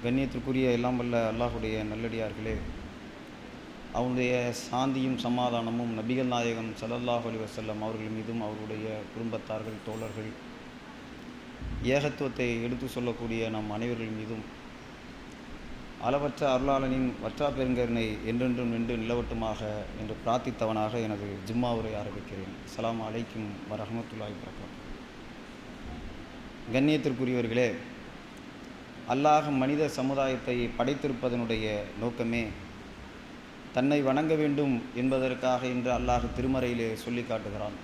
கண்ணியத்திற்குரிய எல்லாம் வல்ல அல்லாஹுடைய நல்லடியார்களே, அவனுடைய சாந்தியும் சமாதானமும் நபிகள் நாயகம் ஸல்லல்லாஹு அலைஹி வஸல்லம் அவர்கள் மீதும் அவருடைய குடும்பத்தார்கள், தோழர்கள், ஏகத்துவத்தை எடுத்து சொல்லக்கூடிய நம் அனைவர்கள் மீதும் அளவற்ற அருளாளனின் வற்றா பெருங்கருணை என்றென்றும் நின்று நிலவட்டுமாக என்று பிரார்த்தித்தவனாக எனது ஜும்மா உரை ஆரம்பிக்கிறேன். அஸ்ஸலாமு அலைக்கும் வரஹ்மத்துல்லாஹி வபரகாத்துஹு. கண்ணியத்திற்குரியவர்களே, அல்லாஹ் மனித சமுதாயத்தை படைத்திருப்பதனுடைய நோக்கமே தன்னை வணங்க வேண்டும் என்பதற்காக என்று அல்லாஹ் திருமறையிலே சொல்லி காட்டுகிறான்.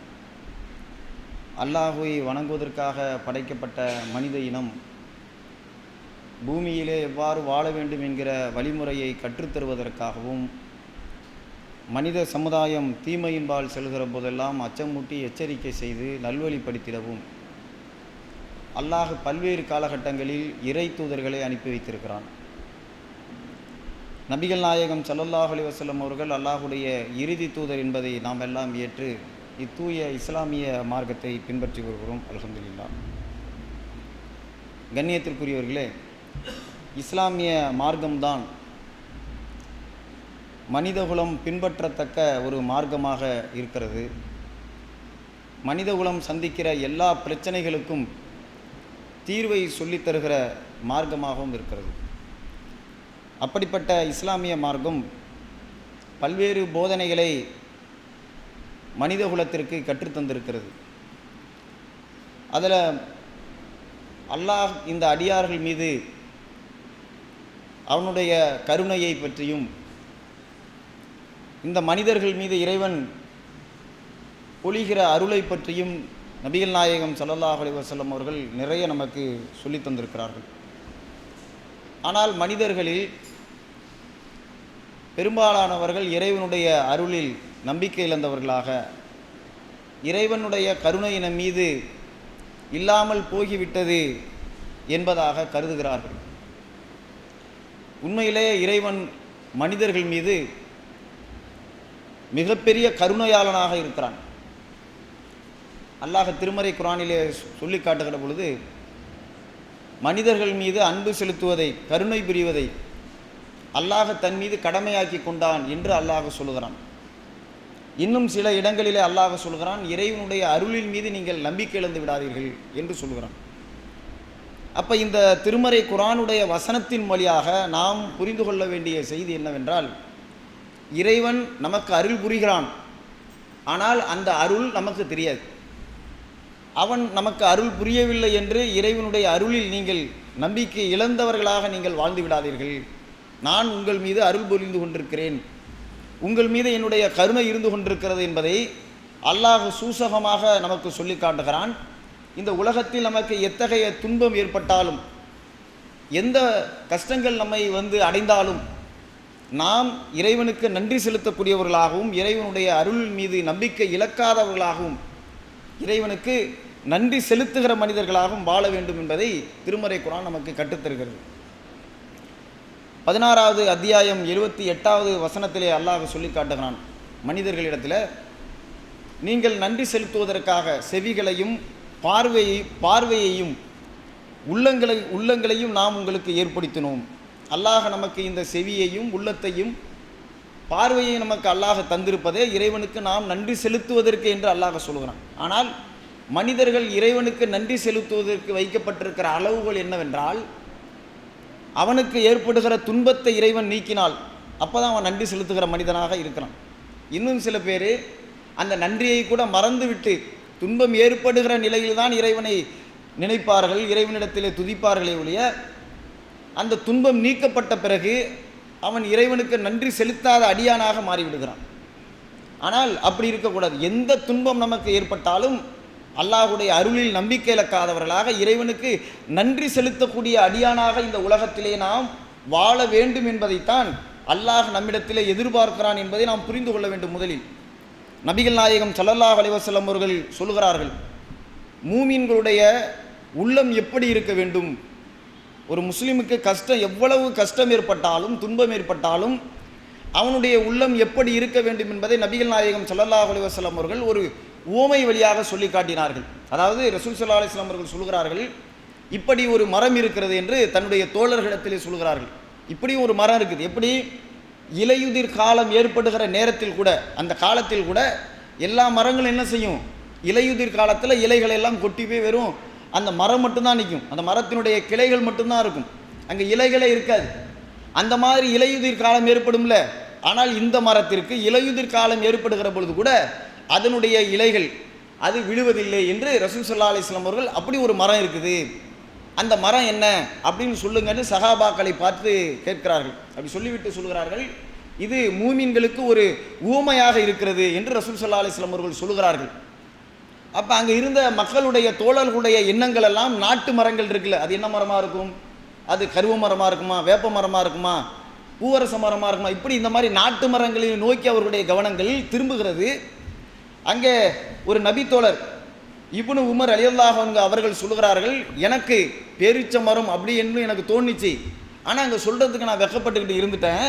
அல்லாஹ்வை வணங்குவதற்காக படைக்கப்பட்ட மனித இனம் பூமியிலே எவ்வாறு வாழ வேண்டும் என்கிற வழிமுறையை கற்றுத்தருவதற்காகவும், மனித சமுதாயம் தீமையின்பால் செல்கிற போதெல்லாம் அச்சமூட்டி எச்சரிக்கை செய்து நல்வழிப்படுத்திடவும் அல்லாஹ் பல்வேறு காலகட்டங்களில் இறை தூதர்களை அனுப்பி வைத்திருக்கிறான். நபிகள் நாயகம் ஸல்லல்லாஹு அலைஹி வஸல்லம் அவர்கள் அல்லாஹுடைய இறுதி தூதர் என்பதை நாம் எல்லாம் ஏற்று இத்தூய இஸ்லாமிய மார்க்கத்தை பின்பற்றி வருகிறோம். அல்ஹம்துலில்லாஹ். கண்ணியத்திற்குரியவர்களே, இஸ்லாமிய மார்க்கம்தான் மனிதகுலம் பின்பற்றத்தக்க ஒரு மார்க்கமாக இருக்கிறது. மனிதகுலம் சந்திக்கிற எல்லா பிரச்சனைகளுக்கும் தீர்வை சொல்லித்தருகிற மார்க்கமாகவும் இருக்கிறது. அப்படிப்பட்ட இஸ்லாமிய மார்க்கம் பல்வேறு போதனைகளை மனிதகுலத்திற்கு கற்றுத்தந்திருக்கிறது. அதில் அல்லாஹ் இந்த அடியார்கள் மீது அவனுடைய கருணையை பற்றியும், இந்த மனிதர்கள் மீது இறைவன் பொழிகிற அருளை பற்றியும் நபிகள் நாயகம் ஸல்லல்லாஹு அலைஹி வஸல்லம் அவர்கள் நிறைய நமக்கு சொல்லி தந்திருக்கிறார்கள். ஆனால் மனிதர்களில் பெரும்பாலானவர்கள் இறைவனுடைய அருளில் நம்பிக்கை இழந்தவர்களாக, இறைவனுடைய கருணையின மீது இல்லாமல் போகிவிட்டது என்பதாக கருதுகிறார்கள். உண்மையிலே இறைவன் மனிதர்கள் மீது மிகப்பெரிய கருணையாளனாக இருக்கிறான். அல்லாஹ் திருமறை குர்ஆனிலே சொல்லி காட்டுகிற பொழுது மனிதர்கள் மீது அன்பு செலுத்துவதை, கருணை புரிவதை அல்லாஹ் தன் மீது கடமையாக்கி கொண்டான் என்று அல்லாஹ் சொல்லுகிறான். இன்னும் சில இடங்களிலே அல்லாஹ் சொல்கிறான், இறைவனுடைய அருளின் மீது நீங்கள் நம்பிக்கை இழந்து விடாதீர்கள் என்று சொல்கிறான். அப்போ இந்த திருமறை குர்ஆனுடைய வசனத்தின் வழியாக நாம் புரிந்து கொள்ள வேண்டிய செய்தி என்னவென்றால், இறைவன் நமக்கு அருள் புரிகிறான், ஆனால் அந்த அருள் நமக்கு தெரியாது. அவன் நமக்கு அருள் புரியவில்லை என்று இறைவனுடைய அருளில் நீங்கள் நம்பிக்கை இழந்தவர்களாக நீங்கள் வாழ்ந்து விடாதீர்கள். நான் உங்கள் மீது அருள் புரிந்து கொண்டிருக்கிறேன், உங்கள் மீது என்னுடைய கருணை இருந்து கொண்டிருக்கிறது என்பதை அல்லாஹ் சூசகமாக நமக்கு சொல்லி காட்டுகிறான். இந்த உலகத்தில் நமக்கு எத்தகைய துன்பம் ஏற்பட்டாலும், எந்த கஷ்டங்கள் நம்மை அடைந்தாலும், நாம் இறைவனுக்கு நன்றி செலுத்தக்கூடியவர்களாகவும், இறைவனுடைய அருள் மீது நம்பிக்கை இழக்காதவர்களாகவும், இறைவனுக்கு நன்றி செலுத்துகிற மனிதர்களாகவும் வாழ வேண்டும் என்பதை திருமறை குர்ஆன் நமக்கு கற்றுத்தருகிறது. 16வது அத்தியாயம் 78வது வசனத்திலே அல்லாஹ் சொல்லி காட்டுகிறான், மனிதர்களிடத்தில் நீங்கள் நன்றி செலுத்துவதற்காக செவிகளையும் பார்வையையும் உள்ளங்களையும் நாம் உங்களுக்கு ஏற்படுத்தினோம். அல்லாஹ் நமக்கு இந்த செவியையும் உள்ளத்தையும் பார்வையை நமக்கு அல்லாஹ் தந்திருப்பதே இறைவனுக்கு நாம் நன்றி செலுத்துவதற்கு என்று அல்லாஹ் சொல்கிறான். ஆனால் மனிதர்கள் இறைவனுக்கு நன்றி செலுத்துவதற்கு வைக்கப்பட்டிருக்கிற அளவுகள் என்னவென்றால், அவனுக்கு ஏற்படுகிற துன்பத்தை இறைவன் நீக்கினால் அப்போ தான் அவன் நன்றி செலுத்துகிற மனிதனாக இருக்கிறான். இன்னும் சில பேர் அந்த நன்றியை கூட மறந்துவிட்டு துன்பம் ஏற்படுகிற நிலையில்தான் இறைவனை நினைப்பார்கள், இறைவனிடத்திலே துதிப்பார்களே ஒழிய, அந்த துன்பம் நீக்கப்பட்ட பிறகு அவன் இறைவனுக்கு நன்றி செலுத்தாத அடியானாக மாறிவிடுகிறான். ஆனால் அப்படி இருக்கக்கூடாது. எந்த துன்பம் நமக்கு ஏற்பட்டாலும் அல்லாஹுடைய அருளில் நம்பிக்கை இழக்காதவர்களாக, இறைவனுக்கு நன்றி செலுத்தக்கூடிய அடியானாக இந்த உலகத்திலே நாம் வாழ வேண்டும் என்பதைத்தான் அல்லாஹ் நம்மிடத்திலே எதிர்பார்க்கிறான் என்பதை நாம் புரிந்து கொள்ள வேண்டும். முதலில் நபிகள் நாயகம் ஸல்லல்லாஹு அலைஹி வஸல்லம் அவர்கள் சொல்கிறார்கள், மூமின்களுடைய உள்ளம் எப்படி இருக்க வேண்டும், ஒரு முஸ்லிமுக்கு எவ்வளவு கஷ்டம் ஏற்பட்டாலும், துன்பம் ஏற்பட்டாலும் அவனுடைய உள்ளம் எப்படி இருக்க வேண்டும் என்பதை நபிகள் நாயகம் ஸல்லல்லாஹு அலைஹி வஸல்லம் அவர்கள் ஒரு உவமை வழியாக சொல்லி காட்டினார்கள். அதாவது ரசூல் ஸல்லல்லாஹு அலைஹி வஸல்லம் அவர்கள் சொல்கிறார்கள், இப்படி ஒரு மரம் இருக்கிறது என்று தன்னுடைய தோழர்களிடத்திலே சொல்கிறார்கள். இப்படி ஒரு மரம் இருக்குது. எப்படி? இலையுதிர் காலம் ஏற்படுகிற நேரத்தில் கூட, அந்த காலத்தில் கூட எல்லா மரங்களும் என்ன செய்யும்? இலையுதிர் காலத்தில் இலைகள் எல்லாம் கொட்டி போய் வெறும் அந்த மரம் மட்டும்தான் நிற்கும். அந்த மரத்தினுடைய கிளைகள் மட்டும்தான் இருக்கும், அங்கே இலைகளே இருக்காது. அந்த மாதிரி இலையுதிர் காலம் ஏற்படும்ல. ஆனால் இந்த மரத்திற்கு இலையுதிர் காலம் ஏற்படுகிற பொழுது கூட அதனுடைய இலைகள் அது விழுவதில்லை என்று ரசூல் ஸல்லல்லாஹு அலைஹி வஸல்லம் அவர்கள் அப்படி ஒரு மரம் இருக்குது, அந்த மரம் என்ன அப்படின்னு சொல்லுங்கன்னு சஹாபாக்களை பார்த்து கேட்கிறார்கள். அப்படி சொல்லிவிட்டு சொல்கிறார்கள், இது மூமின்களுக்கு ஒரு ஊமையாக இருக்கிறது என்று ரசூல் ஸல்லல்லாஹு அலைஹி வஸல்லம் அவர்கள் சொல்கிறார்கள். அப்போ அங்கே இருந்த மக்களுடைய தோழர்களுடைய எண்ணங்கள் எல்லாம் நாட்டு மரங்கள் இருக்குல்ல, அது என்ன மரமாக இருக்கும்? அது கருவ மரமாக இருக்குமா, வேப்ப மரமாக இருக்குமா, பூவரச மரமாக இருக்குமா, இப்படி இந்த மாதிரி நாட்டு மரங்களை நோக்கி அவர்களுடைய கவனங்கள் திரும்புகிறது. அங்கே ஒரு நபித்தோழர் இப்னு உமர் ரலியல்லாஹு அன்ஹு அவர்கள் சொல்கிறார்கள், எனக்கு பேரீச்ச மரம் அப்படி என்று எனக்கு தோணிச்சு, ஆனால் அங்கே சொல்கிறதுக்கு நான் வெக்கப்பட்டுக்கிட்டு இருந்துட்டேன்.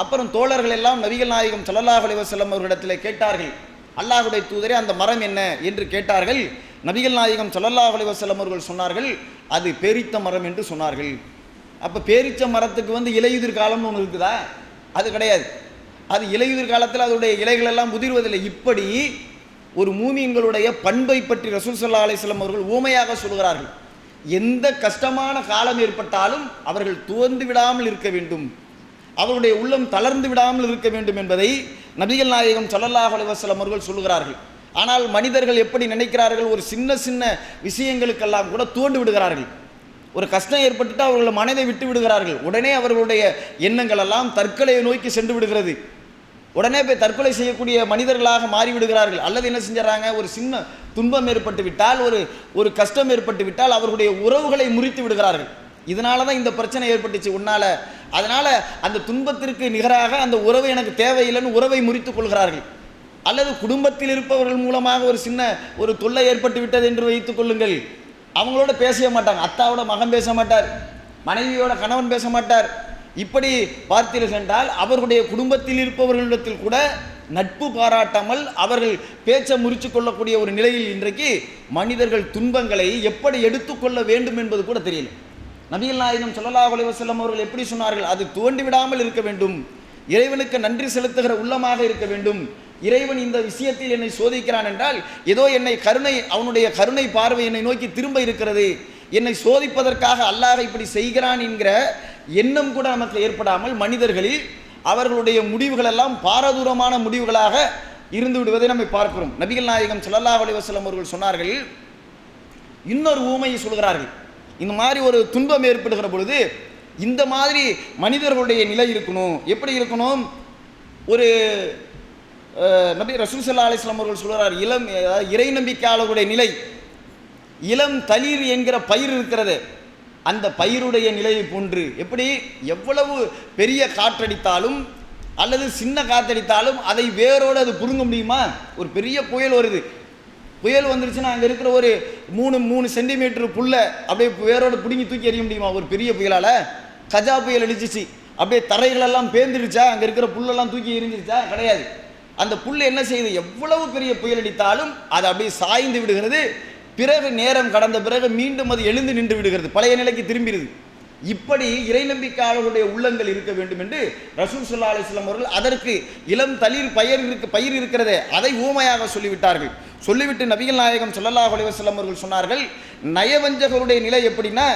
அப்புறம் தோழர்கள் எல்லாம் நபிகள் நாயகம் ஸல்லல்லாஹு அலைஹி வஸல்லம் அவர்களிடத்தில் கேட்டார்கள், அல்லாஹ்வுடைய தூதரே அந்த மரம் என்ன என்று கேட்டார்கள். நபிகள் நாயகம் ஸல்லல்லாஹு அலைஹி வஸல்லம் அவர்கள் சொன்னார்கள், அது பேரித்த மரம் என்று சொன்னார்கள். அப்போ பேரிச்ச மரத்துக்கு இலையுதிர் காலம்னு ஒன்று இருக்குதா? அது கிடையாது. அது இலையுதிர் காலத்தில் அதனுடைய இலைகள் எல்லாம் முதிர்வதில்லை. இப்படி ஒரு மூமின்களுடைய பண்பை பற்றி ரசூல் ஸல்லல்லாஹு அலைஹி வஸல்லம் அவர்கள் ஊமையாக சொல்கிறார்கள். எந்த கஷ்டமான காலம் ஏற்பட்டாலும் அவர்கள் துவந்து விடாமல் இருக்க வேண்டும், அவருடைய உள்ளம் தளர்ந்து விடாமல் இருக்க வேண்டும் என்பதை நபிகள் நாயகம் ஸல்லல்லாஹு அலைஹி வஸல்லம் அவர்கள் சொல்கிறார்கள். ஆனால் மனிதர்கள் எப்படி நினைக்கிறார்கள்? ஒரு சின்ன சின்ன விஷயங்களுக்கெல்லாம் கூட துவண்டு விடுகிறார்கள். ஒரு கஷ்டம் ஏற்பட்டுட்டு அவர்கள் மனதை விட்டு விடுகிறார்கள். உடனே அவர்களுடைய எண்ணங்கள் எல்லாம் தற்கொலையை நோக்கி சென்று விடுகிறது. உடனே போய் தற்கொலை செய்யக்கூடிய மனிதர்களாக மாறிவிடுகிறார்கள். அல்லது என்ன செஞ்சாங்க, ஒரு சின்ன துன்பம் ஏற்பட்டு விட்டால், ஒரு கஷ்டம் ஏற்பட்டு விட்டால் அவர்களுடைய உறவுகளை முறித்து விடுகிறார்கள். இதனால தான் இந்த பிரச்சனை ஏற்பட்டுச்சு உன்னால, அதனால் அந்த துன்பத்திற்கு நிகராக அந்த உறவு எனக்கு தேவையில்லைன்னு உறவை முறித்து கொள்கிறார்கள். அல்லது குடும்பத்தில் இருப்பவர்கள் மூலமாக ஒரு சின்ன ஒரு தொல்லை ஏற்பட்டு விட்டது என்று வைத்துக் கொள்ளுங்கள், அவங்களோட பேசவே மாட்டாங்க. அத்தாவோட மகன் பேச மாட்டார், மனைவியோட கணவன் பேச மாட்டார். இப்படி பார்த்தீர்கள் என்றால் அவர்களுடைய குடும்பத்தில் இருப்பவர்களிடத்தில் கூட நட்பு பாராட்டாமல் அவர்கள் பேச்சை முறித்து கொள்ளக்கூடிய ஒரு நிலையில் இன்றைக்கு மனிதர்கள் துன்பங்களை எப்படி எடுத்துக்கொள்ள வேண்டும் என்பது கூட தெரியல. நபிகள் நாயகம் ஸல்லல்லாஹு அலைஹி வஸல்லம் அவர்கள் எப்படி சொன்னார்கள்? அது தோண்டி விடாமல் இருக்க வேண்டும், இறைவனுக்கு நன்றி செலுத்துகிற உள்ளமாக இருக்க வேண்டும். இறைவன் இந்த விஷயத்தில் என்னை சோதிக்கிறான் என்றால் ஏதோ என்னை அவனுடைய கருணை பார்வை என்னை நோக்கி திரும்ப இருக்கிறது, என்னை சோதிப்பதற்காக அல்லாஹ் இப்படி செய்கிறான் என்கிற எண்ணம் கூட நமக்கு ஏற்படாமல் மனிதர்களில் அவர்களுடைய முடிவுகள் எல்லாம் பாரதூரமான முடிவுகளாக இருந்து விடுவதை நம்ம பார்க்கிறோம். நபிகள் நாயகம் ஸல்லல்லாஹு அலைஹி வஸல்லம் அவர்கள் சொன்னார்கள், இன்னொரு ஊமையை சொல்கிறார்கள். இந்த மாதிரி ஒரு துன்பம் ஏற்படுகிற பொழுது இந்த மாதிரி மனிதர்களுடைய நிலை இருக்கணும். எப்படி இருக்கணும்? ஒரு நபி ரசூல் ஸல்லல்லாஹு அலைஹி வஸல்லம் அவர்கள் சொல்கிறார், இறை நம்பிக்கையாளர்களுடைய நிலை இளம் தளிர் என்கிற பயிர் இருக்கிறது, அந்த பயிருடைய நிலையை போன்று. எப்படி? எவ்வளவு பெரிய காற்றடித்தாலும் அல்லது சின்ன காற்றடித்தாலும் அதை வேரோடு அது புடுங்க முடியுமா? ஒரு பெரிய புயல் வருது, புயல் வந்துருச்சுன்னா அங்கே இருக்கிற ஒரு 3 சென்டிமீட்டர் புல்லை அப்படியே வேரோடு பிடுங்கி தூக்கி எறிய முடியுமா? ஒரு பெரிய புயலால். கஜா புயல் அடிச்சிச்சு, அப்படியே தரைகளெல்லாம் பேர்ந்துருச்சா? அங்கே இருக்கிற புல்லெல்லாம் தூக்கி எரிஞ்சிருச்சா? கிடையாது. அந்த புல் என்ன செய்யுது? எவ்வளவு பெரிய புயல் அடித்தாலும் அது அப்படியே சாய்ந்து விடுகிறது. பிறகு நேரம் கடந்த பிறகு மீண்டும் அது எழுந்து நின்று விடுகிறது, பழைய நிலைக்கு திரும்பிடுது. இப்படி இறை நம்பிக்கையாளர்களுடைய உள்ளங்கள் இருக்க வேண்டும் என்று ரசூல் ஸல்லல்லாஹு அலைஹி வஸல்லம் அவர்கள் அதற்கு இளம் தளிர் பயிர் இருக்கிறதே அதை ஊமையாக சொல்லிவிட்டார்கள். சொல்லிவிட்டு நபிகள் நாயகம் ஸல்லல்லாஹு அலைஹி வஸல்லம் அவர்கள் சொன்னார்கள், நயவஞ்சகருடைய நிலை எப்படின்னா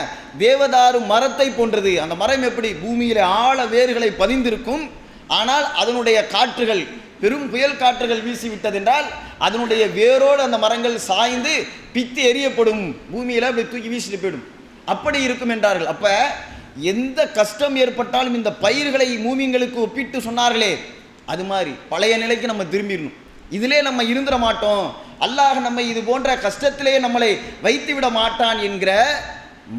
தேவதாரு மரத்தை போன்றது. அந்த மரம் எப்படி? பூமியிலே ஆழ வேர்களை பதிந்திருக்கும், ஆனால் அதனுடைய காற்றுகள் பெரும் புயல் காற்றுகள் வீசிவிட்டதென்றால் அதனுடைய வேரோடு அந்த மரங்கள் சாய்ந்து பித்து எரியப்படும், பூமியில் அப்படி தூக்கி வீசிட்டு போயிடும். அப்படி இருக்கும் என்றார்கள். அப்போ எந்த கஷ்டம் ஏற்பட்டாலும் இந்த பயிர்களை மூமின்களுக்கு ஒப்பிட்டு சொன்னார்களே, அது மாதிரி பழைய நிலைக்கு நம்ம திரும்பிடணும். இதிலே நம்ம இருந்துட மாட்டோம், அல்லாஹ் நம்மை இது போன்ற கஷ்டத்திலே நம்மளை வைத்து விட மாட்டான் என்கிற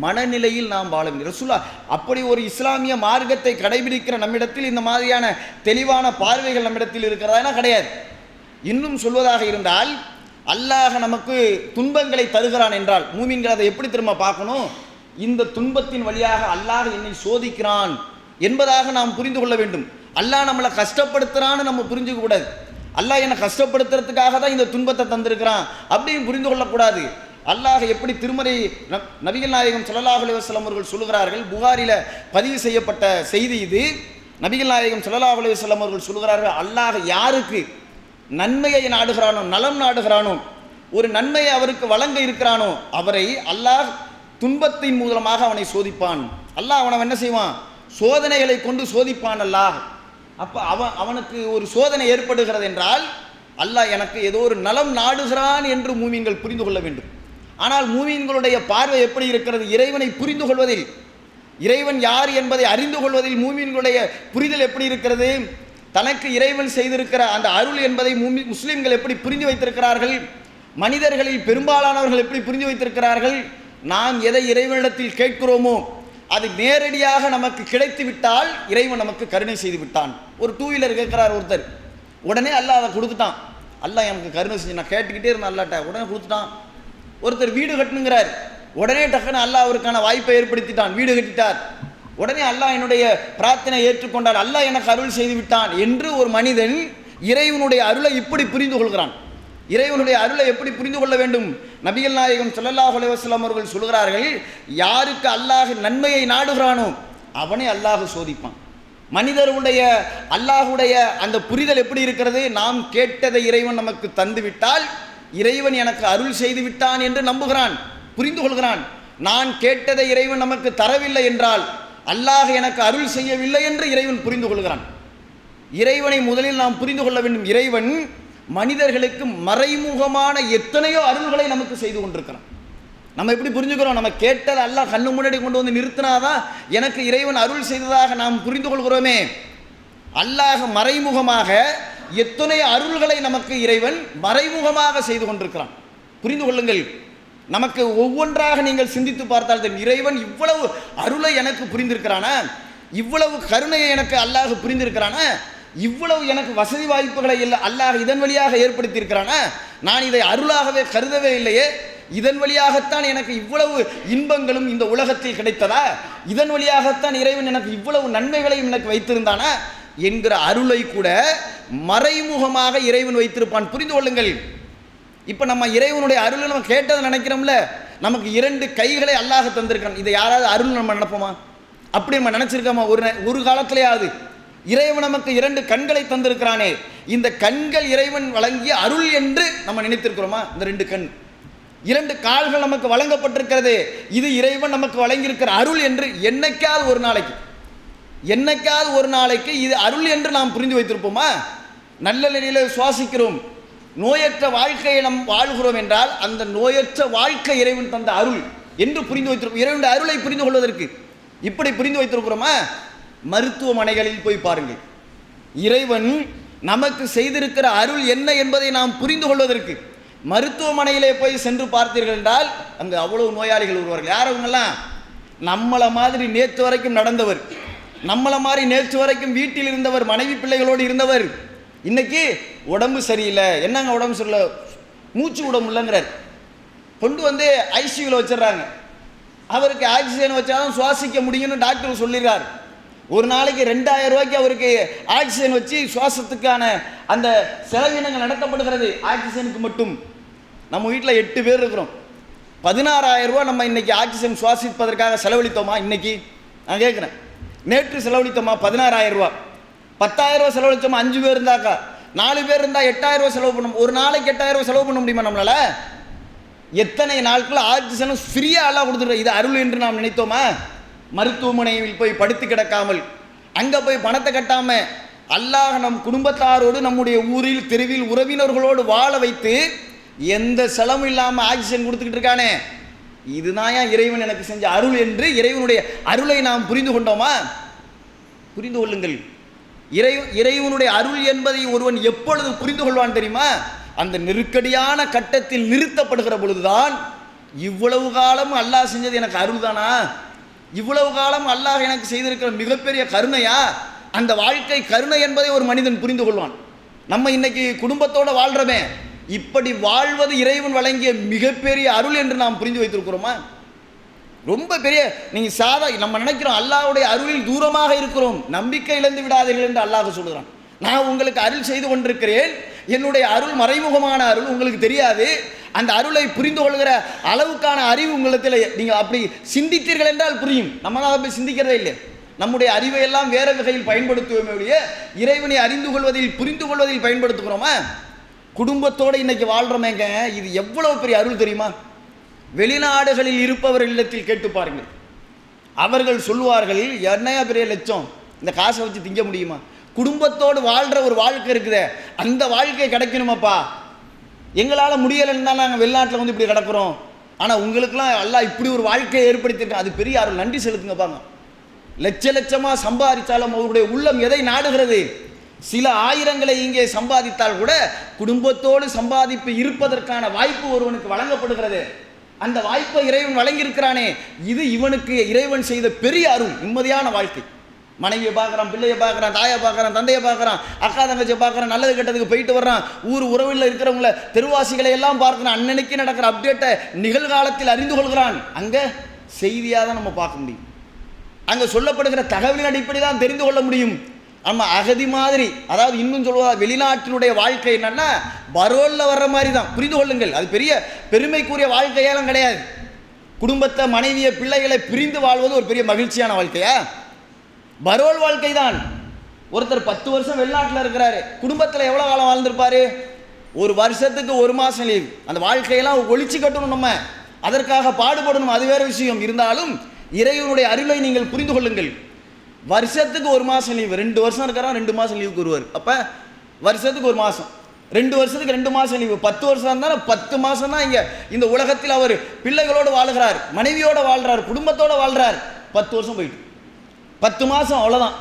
மனநிலையில் நாம் வாழ வேண்டும். ரசூலுல்லாஹ் அப்படி ஒரு இஸ்லாமிய மார்க்கத்தை கடைபிடிக்கிற நம்மிடத்தில் இந்த மாதிரியான தெளிவான பார்வைகள் நம்மிடத்தில் இருக்கிறதா? கிடையாது. இன்னும் சொல்வதாக இருந்தால் அல்லாஹ் நமக்கு துன்பங்களை தருகிறான் என்றால் மூமின்கள் அதை எப்படி திரும்ப பார்க்கணும்? இந்த துன்பத்தின் வழியாக அல்லாஹ் என்னை சோதிக்கிறான் என்பதாக நாம் புரிந்து கொள்ள வேண்டும். அல்லாஹ் நம்மளை கஷ்டப்படுத்துறான்னு நம்ம புரிஞ்சுக்க கூடாது. அல்லாஹ் என்னை கஷ்டப்படுத்துறதுக்காக தான் இந்த துன்பத்தை தந்திருக்கிறான் அப்படின்னு புரிந்து கொள்ளக்கூடாது. அல்லாஹ் எப்படி திருமறை நபிகள் நாயகம் ஸல்லல்லாஹு அலைஹி வஸல்லம் அவர்கள் சொல்லுகிறார்கள், புகாரில பதிவு செய்யப்பட்ட செய்தி இது. நபிகள் நாயகம் ஸல்லல்லாஹு அலைஹி வஸல்லம் அவர்கள் சொல்லுகிறார்கள், அல்லாஹ் யாருக்கு நன்மையை நாடுகிறானோ, நலம் நாடுகிறானோ, ஒரு நன்மையை அவருக்கு வழங்க இருக்கிறானோ, அவரை அல்லாஹ் துன்பத்தின் மூலமாக அவனை சோதிப்பான். அல்லாஹ் அவனை என்ன செய்வான்? சோதனைகளை கொண்டு சோதிப்பான் அல்லாஹ். அப்போ அவனுக்கு ஒரு சோதனை ஏற்படுகிறது என்றால் அல்லாஹ் எனக்கு ஏதோ ஒரு நலம் நாடுகிறான் என்று மூமீன்கள் புரிந்து கொள்ள வேண்டும். ஆனால் மூமீன்களுடைய பார்வை எப்படி இருக்கிறது? இறைவனை புரிந்து கொள்வதில், இறைவன் யார் என்பதை அறிந்து கொள்வதில் மூமீன்களுடைய புரிதல் எப்படி இருக்கிறது? தனக்கு இறைவன் செய்திருக்கிற அந்த அருள் என்பதை முஸ்லிம்கள் எப்படி புரிந்து வைத்திருக்கிறார்கள்? மனிதர்களில் பெரும்பாலானவர்கள் எப்படி புரிந்து வைத்திருக்கிறார்கள்? நாம் எதை இறைவனிடத்தில் கேட்கிறோமோ அது நேரடியாக நமக்கு கிடைத்து விட்டால் இறைவன் நமக்கு கருணை செய்து விட்டான். ஒரு 2 வீலர் கேட்கிறார் ஒருத்தர், உடனே அல்லாஹ் அதை கொடுத்துட்டான். அல்லாஹ் எனக்கு கருணை செஞ்சு, நான் கேட்டுக்கிட்டே இருந்தேன் அல்லாட்ட, உடனே கொடுத்துட்டான். ஒருத்தர் வீடு கட்டணுங்கிறார், உடனே டக்குன்னு அல்லாஹ் அவருக்கான வாய்ப்பை ஏற்படுத்திட்டான், வீடு கட்டிட்டார். உடனே அல்லாஹ் என்னுடைய பிரார்த்தனை ஏற்றுக்கொண்டார், அல்லாஹ் எனக்கு அருள் செய்து விட்டான் என்று ஒரு மனிதன் இறைவனுடைய அருளை இப்படி புரிந்து கொள்கிறான். இறைவனுடைய அருளை எப்படி புரிந்து கொள்ள வேண்டும்? நபிகள் நாயகம் ஸல்லல்லாஹு அலைஹி வஸல்லம் அவர்கள் சொல்கிறார்கள், யாருக்கு அல்லாஹ் நன்மையை நாடுகிறானோ அவனை அல்லாஹ் சோதிப்பான். மனிதருடைய அல்லாஹுடைய அந்த புரிதல் எப்படி இருக்கிறது? நாம் கேட்டதை இறைவன் நமக்கு தந்து விட்டால் இறைவன் எனக்கு அருள் செய்து விட்டான் என்று நம்புகிறான், புரிந்து கொள்கிறான். நான் கேட்டதை இறைவன் நமக்கு தரவில்லை என்றால் அல்லாஹ் எனக்கு அருள் செய்யவில்லை என்று இறைவன் புரிந்து கொள்கிறான். இறைவனை முதலில் நாம் புரிந்து கொள்ள வேண்டும். இறைவன் மனிதர்களுக்கு மறைமுகமான எத்தனையோ அருள்களை நமக்கு செய்து கொண்டிருக்கிறான். நம்ம எப்படி புரிஞ்சுக்கிறோம்? நம்ம கேட்டதை அல்லாஹ் கண்ணு முன்னாடி கொண்டு வந்து நிறுத்தினாதான் எனக்கு இறைவன் அருள் செய்ததாக நாம் புரிந்து கொள்கிறோமே. அல்லாஹ் மறைமுகமாக எத்தனை அருள்களை நமக்கு இறைவன் மறைமுகமாக செய்து கொண்டிருக்கிறான். புரிந்து கொள்ளுங்கள். நமக்கு ஒவ்வொன்றாக நீங்கள் சிந்தித்து பார்த்தால் இறைவன் இவ்வளவு அருளை எனக்கு புரிந்திருக்கிறானா, இவ்வளவு கருணையை எனக்கு அல்லாஹ் புரிந்திருக்கிறானா, இவ்வளவு எனக்கு வசதி வாய்ப்புகளை இல்லை அல்லாஹ் இதன் வழியாக ஏற்படுத்தி இருக்கிறானா, நான் இதை அருளாகவே கருதவே இல்லையே, இதன் வழியாகத்தான் எனக்கு இவ்வளவு இன்பங்களும் இந்த உலகத்தில் கிடைத்ததா, இதன் வழியாகத்தான் இறைவன் எனக்கு இவ்வளவு நன்மைகளையும் எனக்கு வைத்திருந்தானா என்கிற அருளை கூட மறைமுகமாக இறைவன் வைத்திருப்பான். புரிந்து கொள்ளுங்கள். இப்போ நம்ம இறைவனுடைய அருளை நம்ம கேட்டதை நினைக்கிறோம்ல, நமக்கு 2 கைகளை அல்லாஹ் தந்திருக்கான். இதை யாராவது அருள் நம்ம நினைப்போமா? அப்படி நம்ம நினைச்சிருக்கோமா? ஒரு காலத்திலேயாவது இறைவன் நமக்கு 2 கண்களை தந்திருக்கிறானே, இந்த கண்கள் இறைவன் வழங்கிய அருள் என்று நம்ம நினைத்திருக்கிறோமா? இந்த 2 கண், 2 கால்கள் நமக்கு வழங்கப்பட்டிருக்கிறது, இது இறைவன் நமக்கு வழங்கியிருக்கிற அருள் என்று என்னைக்காவது ஒரு நாளைக்கு இது அருள் என்று நாம் புரிந்து வைத்திருப்போமா? நல்ல நிலையில் சுவாசிக்கிறோம், நோயற்ற வாழ்க்கையை நாம் வாழ்கிறோம் என்றால் அந்த நோயற்ற வாழ்க்கை இறைவன் தந்த அருள் என்று புரிந்து வைத்திருப்போம். இறைவனுடைய அருளை புரிந்து கொள்வதற்கு இப்படி புரிந்து வைத்திருக்கிறோமா? மருத்துவமனைகளில் போய் பாருங்கள், இறைவன் நமக்கு செய்திருக்கிற அருள் என்ன என்பதை நாம் புரிந்து கொள்வதற்கு மருத்துவமனையிலே போய் சென்று பார்த்தீர்கள் என்றால் அங்கு அவ்வளவு நோயாளிகள் வருவார்கள். யார் அவங்கெல்லாம்? நம்மளை மாதிரி நேற்று வரைக்கும் நடந்தவர், நம்மளை மாதிரி நேற்று வரைக்கும் வீட்டில் இருந்தவர், மனைவி பிள்ளைகளோடு இருந்தவர், இன்னைக்கு உடம்பு சரியில்லை. என்னங்க உடம்பு சரியில்லை? மூச்சு விட முடியலங்கிறார். கொண்டு வந்து ஐசியூவில் வச்சிடறாங்க. அவருக்கு ஆக்சிஜன் வச்சாலும் சுவாசிக்க முடியும்னு டாக்டர் சொல்லிடுறார். ஒரு நாளைக்கு 2000 ரூபாய்க்கு அவருக்கு ஆக்சிஜன் வச்சு சுவாசத்துக்கான அந்த செலவினங்கள் நடத்தப்படுகிறது. ஆக்சிஜனுக்கு மட்டும் நம்ம வீட்டில் 8 பேர் இருக்கிறோம். 16,000 ரூபா நம்ம இன்னைக்கு ஆக்சிஜன் சுவாசிப்பதற்காக செலவழித்தோமா? இன்னைக்கு நான் கேட்குறேன், நேற்று செலவழித்தோமா? 16,000 ரூபா. 10,000 ரூபா செலவழித்தோமா? 5 பேர் இருந்தாக்கா, 4 பேர் இருந்தால் 8,000 ரூபா செலவு பண்ண, ஒரு நாளைக்கு 8,000 ரூபா செலவு பண்ண முடியுமா நம்மளால? எத்தனை நாட்கள் ஆக்சிஜனும் ஃப்ரீயாக எல்லாம் கொடுத்துருக்க, இது அருள் என்று நாம் நினைத்தோமா? மருத்துவமனையில் போய் படுத்து கிடக்காமல், அங்கே போய் பணத்தை கட்டாமல், அல்லாஹ் நம் குடும்பத்தாரோடு நம்முடைய ஊரில் தெருவில் உறவினர்களோடு வாழ வைத்து எந்த செலவும் இல்லாமல் ஆக்சிஜன் கொடுத்துக்கிட்டு இருக்கானே, இதுதான் இறைவன் எனக்கு செஞ்ச அருள் என்று இறைவனுடைய அருளை நாம் புரிந்து கொண்டோமா? புரிந்து கொள்ளுங்கள். இறைவனுடைய அருள் என்பதை ஒருவன் எப்பொழுது புரிந்து கொள்வான் தெரியுமா? அந்த நெருக்கடியான கட்டத்தில் நிறுத்தப்படுகிற பொழுதுதான், இவ்வளவு காலம் அல்லாஹ் செஞ்சது எனக்கு அருள் தானா, இவ்வளவு காலம் அல்லாஹ் எனக்கு செய்திருக்கிற மிகப்பெரிய கருணையா, அந்த வாழ்க்கை கருணை என்பதை ஒரு மனிதன் புரிந்து கொள்வான். நம்ம இன்னைக்கு குடும்பத்தோடு வாழ்கிறோமே, இப்படி வாழ்வது இறைவன் வழங்கிய மிகப்பெரிய அருள் என்று நாம் புரிந்து வைத்திருக்கிறோமா? ரொம்ப பெரிய, நீங்கள் நம்ம நினைக்கிறோம் அல்லாஹ்வுடைய அருளில் தூரமாக இருக்கிறோம், நம்பிக்கை இழந்து விடாதீர்கள் என்று அல்லாஹ் சொல்கிறான். நான் உங்களுக்கு அருள் செய்து கொண்டிருக்கிறேன், என்னுடைய அருள் மறைமுகமான அருள் உங்களுக்கு தெரியாது, அந்த அருளை புரிந்து கொள்கிற அளவுக்கான அறிவு உங்களிடத்தில் நீங்கள் அப்படி சிந்தித்தீர்கள் என்றால் புரியும். நம்மளால் அப்படி சிந்திக்கிறதே இல்லை. நம்முடைய அறிவை எல்லாம் வேற வகையில் பயன்படுத்துவோமே ஒழிய இறைவனை அறிந்து கொள்வதில் புரிந்து கொள்வதில் பயன்படுத்துகிறோமா? குடும்பத்தோடு இன்னைக்கு வாழ்கிறோமேங்க, இது எவ்வளவு பெரிய அருள் தெரியுமா? வெளிநாடுகளில் இருப்பவர்களிடத்தில் கேட்டு பாருங்கள். அவர்கள் சொல்லுவார்கள், என்னையா பெரிய லட்சம், இந்த காசை வச்சு திங்க முடியுமா? குடும்பத்தோடு வாழ்கிற ஒரு வாழ்க்கை இருக்குதே, அந்த வாழ்க்கை கிடைக்கணுமாப்பா, எங்களால் முடியலைன்னு தான் நாங்கள் வெளிநாட்டில் வந்து இப்படி கிடக்கிறோம். ஆனால் உங்களுக்கெல்லாம் எல்லாம் இப்படி ஒரு வாழ்க்கையை ஏற்படுத்தியிருக்கேன், அது பெரிய அருள், நன்றி செலுத்துங்க. பாங்க, லட்ச லட்சமாக சம்பாதித்தாலும் அவருடைய உள்ளம் எதை நாடுகிறது? சில ஆயிரங்களை இங்கே சம்பாதித்தால் கூட குடும்பத்தோடு சம்பாதிப்பு இருப்பதற்கான வாய்ப்பு ஒருவனுக்கு வழங்கப்படுகிறது. அந்த வாய்ப்பை இறைவன் வழங்கியிருக்கிறானே, இது இவனுக்கு இறைவன் செய்த பெரிய அருள், நிம்மதியான வாழ்க்கை. மனைவியை பார்க்குறான், பிள்ளையை பார்க்குறான், தாயை பார்க்குறான், தந்தையை பார்க்குறான், அக்கா தங்கச்சியை பார்க்குறான், நல்லது கெட்டதுக்கு போயிட்டு வர்றான், ஊர் உறவில் இருக்கிறவங்கள தெருவாசிகளை எல்லாம் பார்க்குறான், அன்னன்னைக்கு நடக்கிற அப்டேட்டை நிகழ்காலத்தில் அறிந்து கொள்கிறான். அங்கே செய்தியாக தான் நம்ம பார்க்க முடியும், அங்கே சொல்லப்படுகிற தகவலின் அடிப்படை தான் தெரிந்து கொள்ள முடியும். நம்ம அகதி மாதிரி, அதாவது இன்னும் சொல்லுவா வெளிநாட்டினுடைய வாழ்க்கை என்னன்னா பரோலில் வர்ற மாதிரி தான், புரிந்து கொள்ளுங்கள். அது பெரிய பெருமைக்குரிய வாழ்க்கையெல்லாம் கிடையாது. குடும்பத்தை, மனைவியை, பிள்ளைகளை பிரிந்து வாழ்வது ஒரு பெரிய மகிழ்ச்சியான வாழ்க்கையா? பரோல் வாழ்க்கை தான். ஒருத்தர் 10 வருஷம் வெளிநாட்டில் இருக்கிறாரு, குடும்பத்தில் எவ்வளோ காலம் வாழ்ந்திருப்பாரு? ஒரு வருஷத்துக்கு 1 மாதம் லீவ். அந்த வாழ்க்கையெல்லாம் ஒழிச்சு கட்டணும், நம்ம அதற்காக பாடுபடணும், அது வேறு விஷயம். இருந்தாலும் இறைவனுடைய அருளை நீங்கள் புரிந்து கொள்ளுங்கள். வருஷத்துக்கு 1 மாதம் லீவு, 2 வருஷம் இருக்கிறான், 2 மாதம் லீவுக்கு வருவார். அப்போ வருஷத்துக்கு 1 மாதம், 2 வருஷத்துக்கு 2 மாதம் லீவு, 10 வருஷம் இருந்தாலும் 10 மாதம் தான் இங்கே இந்த உலகத்தில் அவர் பிள்ளைகளோடு வாழ்கிறார், மனைவியோடு வாழ்கிறார், குடும்பத்தோடு வாழ்கிறார். 10 வருஷம் போயிட்டு 10 மாதம், அவ்வளோதான்.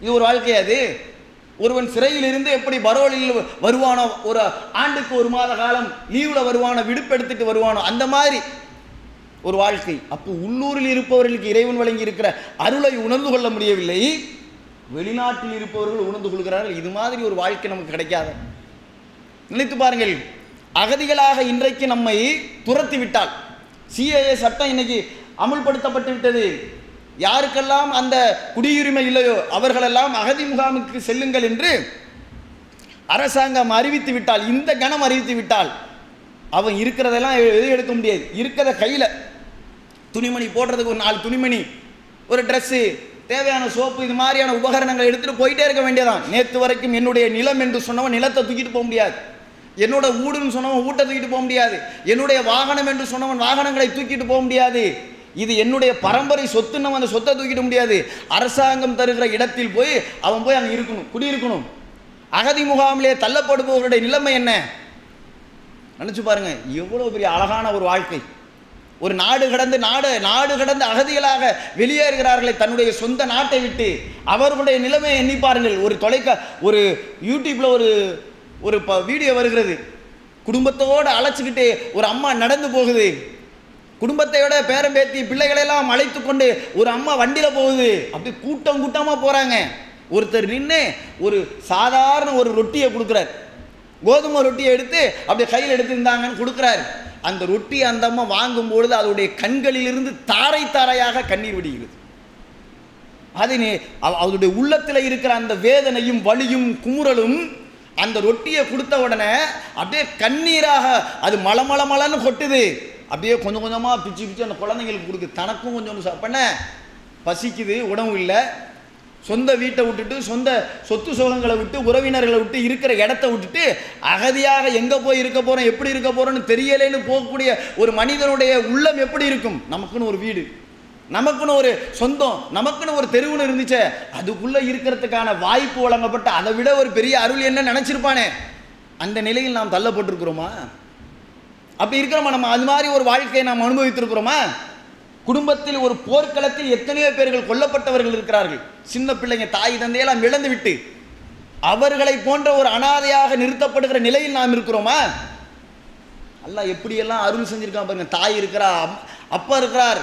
இது ஒரு வாழ்க்கையாது? ஒருவன் சிறையில் இருந்து எப்படி பரோலில் வருவானோ, ஒரு ஆண்டுக்கு 1 மாத காலம் லீவில் வருவானோ, விடுப்பு எடுத்துட்டு வருவானோ, அந்த மாதிரி ஒரு வாழ்க்கை. அப்போ உள்ளூரில் இருப்பவர்களுக்கு இறைவன் வழங்கி இருக்கிற அருளை உணர்ந்து கொள்ள முடியவில்லை, வெளிநாட்டில் இருப்பவர்கள் உணர்ந்து கொள்கிறார்கள். இது மாதிரி ஒரு வாழ்க்கை நமக்கு கிடைக்காத. நினைத்து பாருங்கள், அகதிகளாக இன்றைக்கு நம்மை துரத்தி விட்டால், சிஏஏ சட்டம் இன்னைக்கு அமுல்படுத்தப்பட்டு விட்டது, யாருக்கெல்லாம் அந்த குடியுரிமை இல்லையோ அவர்களெல்லாம் அகதி முகாமுக்கு செல்லுங்கள் என்று அரசாங்கம் அறிவித்து விட்டால், இந்த கணம் அறிவித்து விட்டால், அவன் இருக்கிறதெல்லாம் எதுவும் எடுக்க முடியாது. இருக்கிறத கையில் துணிமணி போடுறதுக்கு ஒரு 4 துணிமணி, ஒரு ட்ரெஸ்ஸு, தேவையான சோப்பு, இது மாதிரியான உபகரணங்களை எடுத்துகிட்டு போயிட்டே இருக்க வேண்டியதான். நேற்று வரைக்கும் என்னுடைய நிலம் என்று சொன்னவன் நிலத்தை தூக்கிட்டு போக முடியாது, என்னோட வீடுன்னு சொன்னவன் வீட்டை தூக்கிட்டு போக முடியாது, என்னுடைய வாகனம் என்று சொன்னவன் வாகனங்களை தூக்கிட்டு போக முடியாது. இது என்னுடைய பரம்பரை சொத்துன்னு அந்த சொத்தை தூக்கிட முடியாது. அரசாங்கம் தருகிற இடத்தில் போய் அவன் போய் அங்கே இருக்கணும், குடியிருக்கணும். அகதி முகாமிலே தள்ளப்படுபவர்களுடைய நிலைமை என்ன நினச்சி பாருங்க. எவ்வளோ பெரிய அழகான ஒரு வாழ்க்கை. ஒரு நாடு கடந்து அகதிகளாக வெளியேறுகிறார்களே தன்னுடைய சொந்த நாட்டை விட்டு, அவர்களுடைய நிலைமையை எண்ணி பாருங்கள். ஒரு யூடியூப்பில் ஒரு வீடியோ வருகிறது, குடும்பத்தோடு அழைச்சிக்கிட்டு ஒரு அம்மா நடந்து போகுது, குடும்பத்தையோட பேரம்பேத்தி பிள்ளைகளெல்லாம் அழைத்து கொண்டு ஒரு அம்மா வண்டியில் போகுது. அப்படி கூட்டம் கூட்டமாக போகிறாங்க. ஒருத்தர் நின்று ஒரு சாதாரண ஒரு ரொட்டியை கொடுக்குறார், கோதுமை ரொட்டியை எடுத்து அப்படியே கையில் எடுத்துருந்தாங்கன்னு கொடுக்குறாரு. அந்த ரொட்டியை அந்த அம்மா வாங்கும்பொழுது அதனுடைய கண்களிலிருந்து தாரை தாரையாக கண்ணீர் விடுகிறது. அது அவருடைய உள்ளத்தில் இருக்கிற அந்த வேதனையும் வலியும் குமுறலும் அந்த ரொட்டியை கொடுத்த உடனே அப்படியே கண்ணீராக அது மலன்னு கொட்டுது. அப்படியே கொஞ்சம் கொஞ்சமாக பிச்சு அந்த குழந்தைங்களுக்கு கொடுக்கு. தனக்கும் கொஞ்சம் பண்ண பசிக்குது, உணவு இல்லை, சொந்த வீட்டை விட்டுட்டு, சொந்த சொத்து சுகங்களை விட்டு, உறவினர்களை விட்டு, இருக்கிற இடத்த விட்டுட்டு அகதியாக எங்கே போய் இருக்க போகிறோம், எப்படி இருக்க போகிறோன்னு தெரியலேன்னு போகக்கூடிய ஒரு மனிதனுடைய உள்ளம் எப்படி இருக்கும்? நமக்குன்னு ஒரு வீடு, நமக்குன்னு ஒரு சொந்தம், நமக்குன்னு ஒரு தெருவுன்னு இருந்துச்சு, அதுக்குள்ளே இருக்கிறதுக்கான வாய்ப்பு வழங்கப்பட்ட அதை விட ஒரு பெரிய அருள் என்ன நினச்சிருப்பானே. அந்த நிலையில் நாம் தள்ளப்பட்டிருக்கிறோமா? அப்படி இருக்கிறோமா? நம்ம அது மாதிரி ஒரு வாழ்க்கையை நாம் அனுபவித்திருக்கிறோமா? குடும்பத்தில் ஒரு போர்க்களத்தில் எத்தனையோ பேர்கள் கொல்லப்பட்டவர்கள் இருக்கிறார்கள். சின்ன பிள்ளைங்க தாய் தந்தையெல்லாம் இழந்து விட்டு அவர்களை போன்ற ஒரு அனாதையாக நிறுத்தப்படுகிற நிலையில் நாம் இருக்கிறோமா? அல்லாஹ் எப்படியெல்லாம் அருள் செஞ்சிருக்கான் பாருங்க. தாய் இருக்கிறா, அப்பா இருக்கிறார்,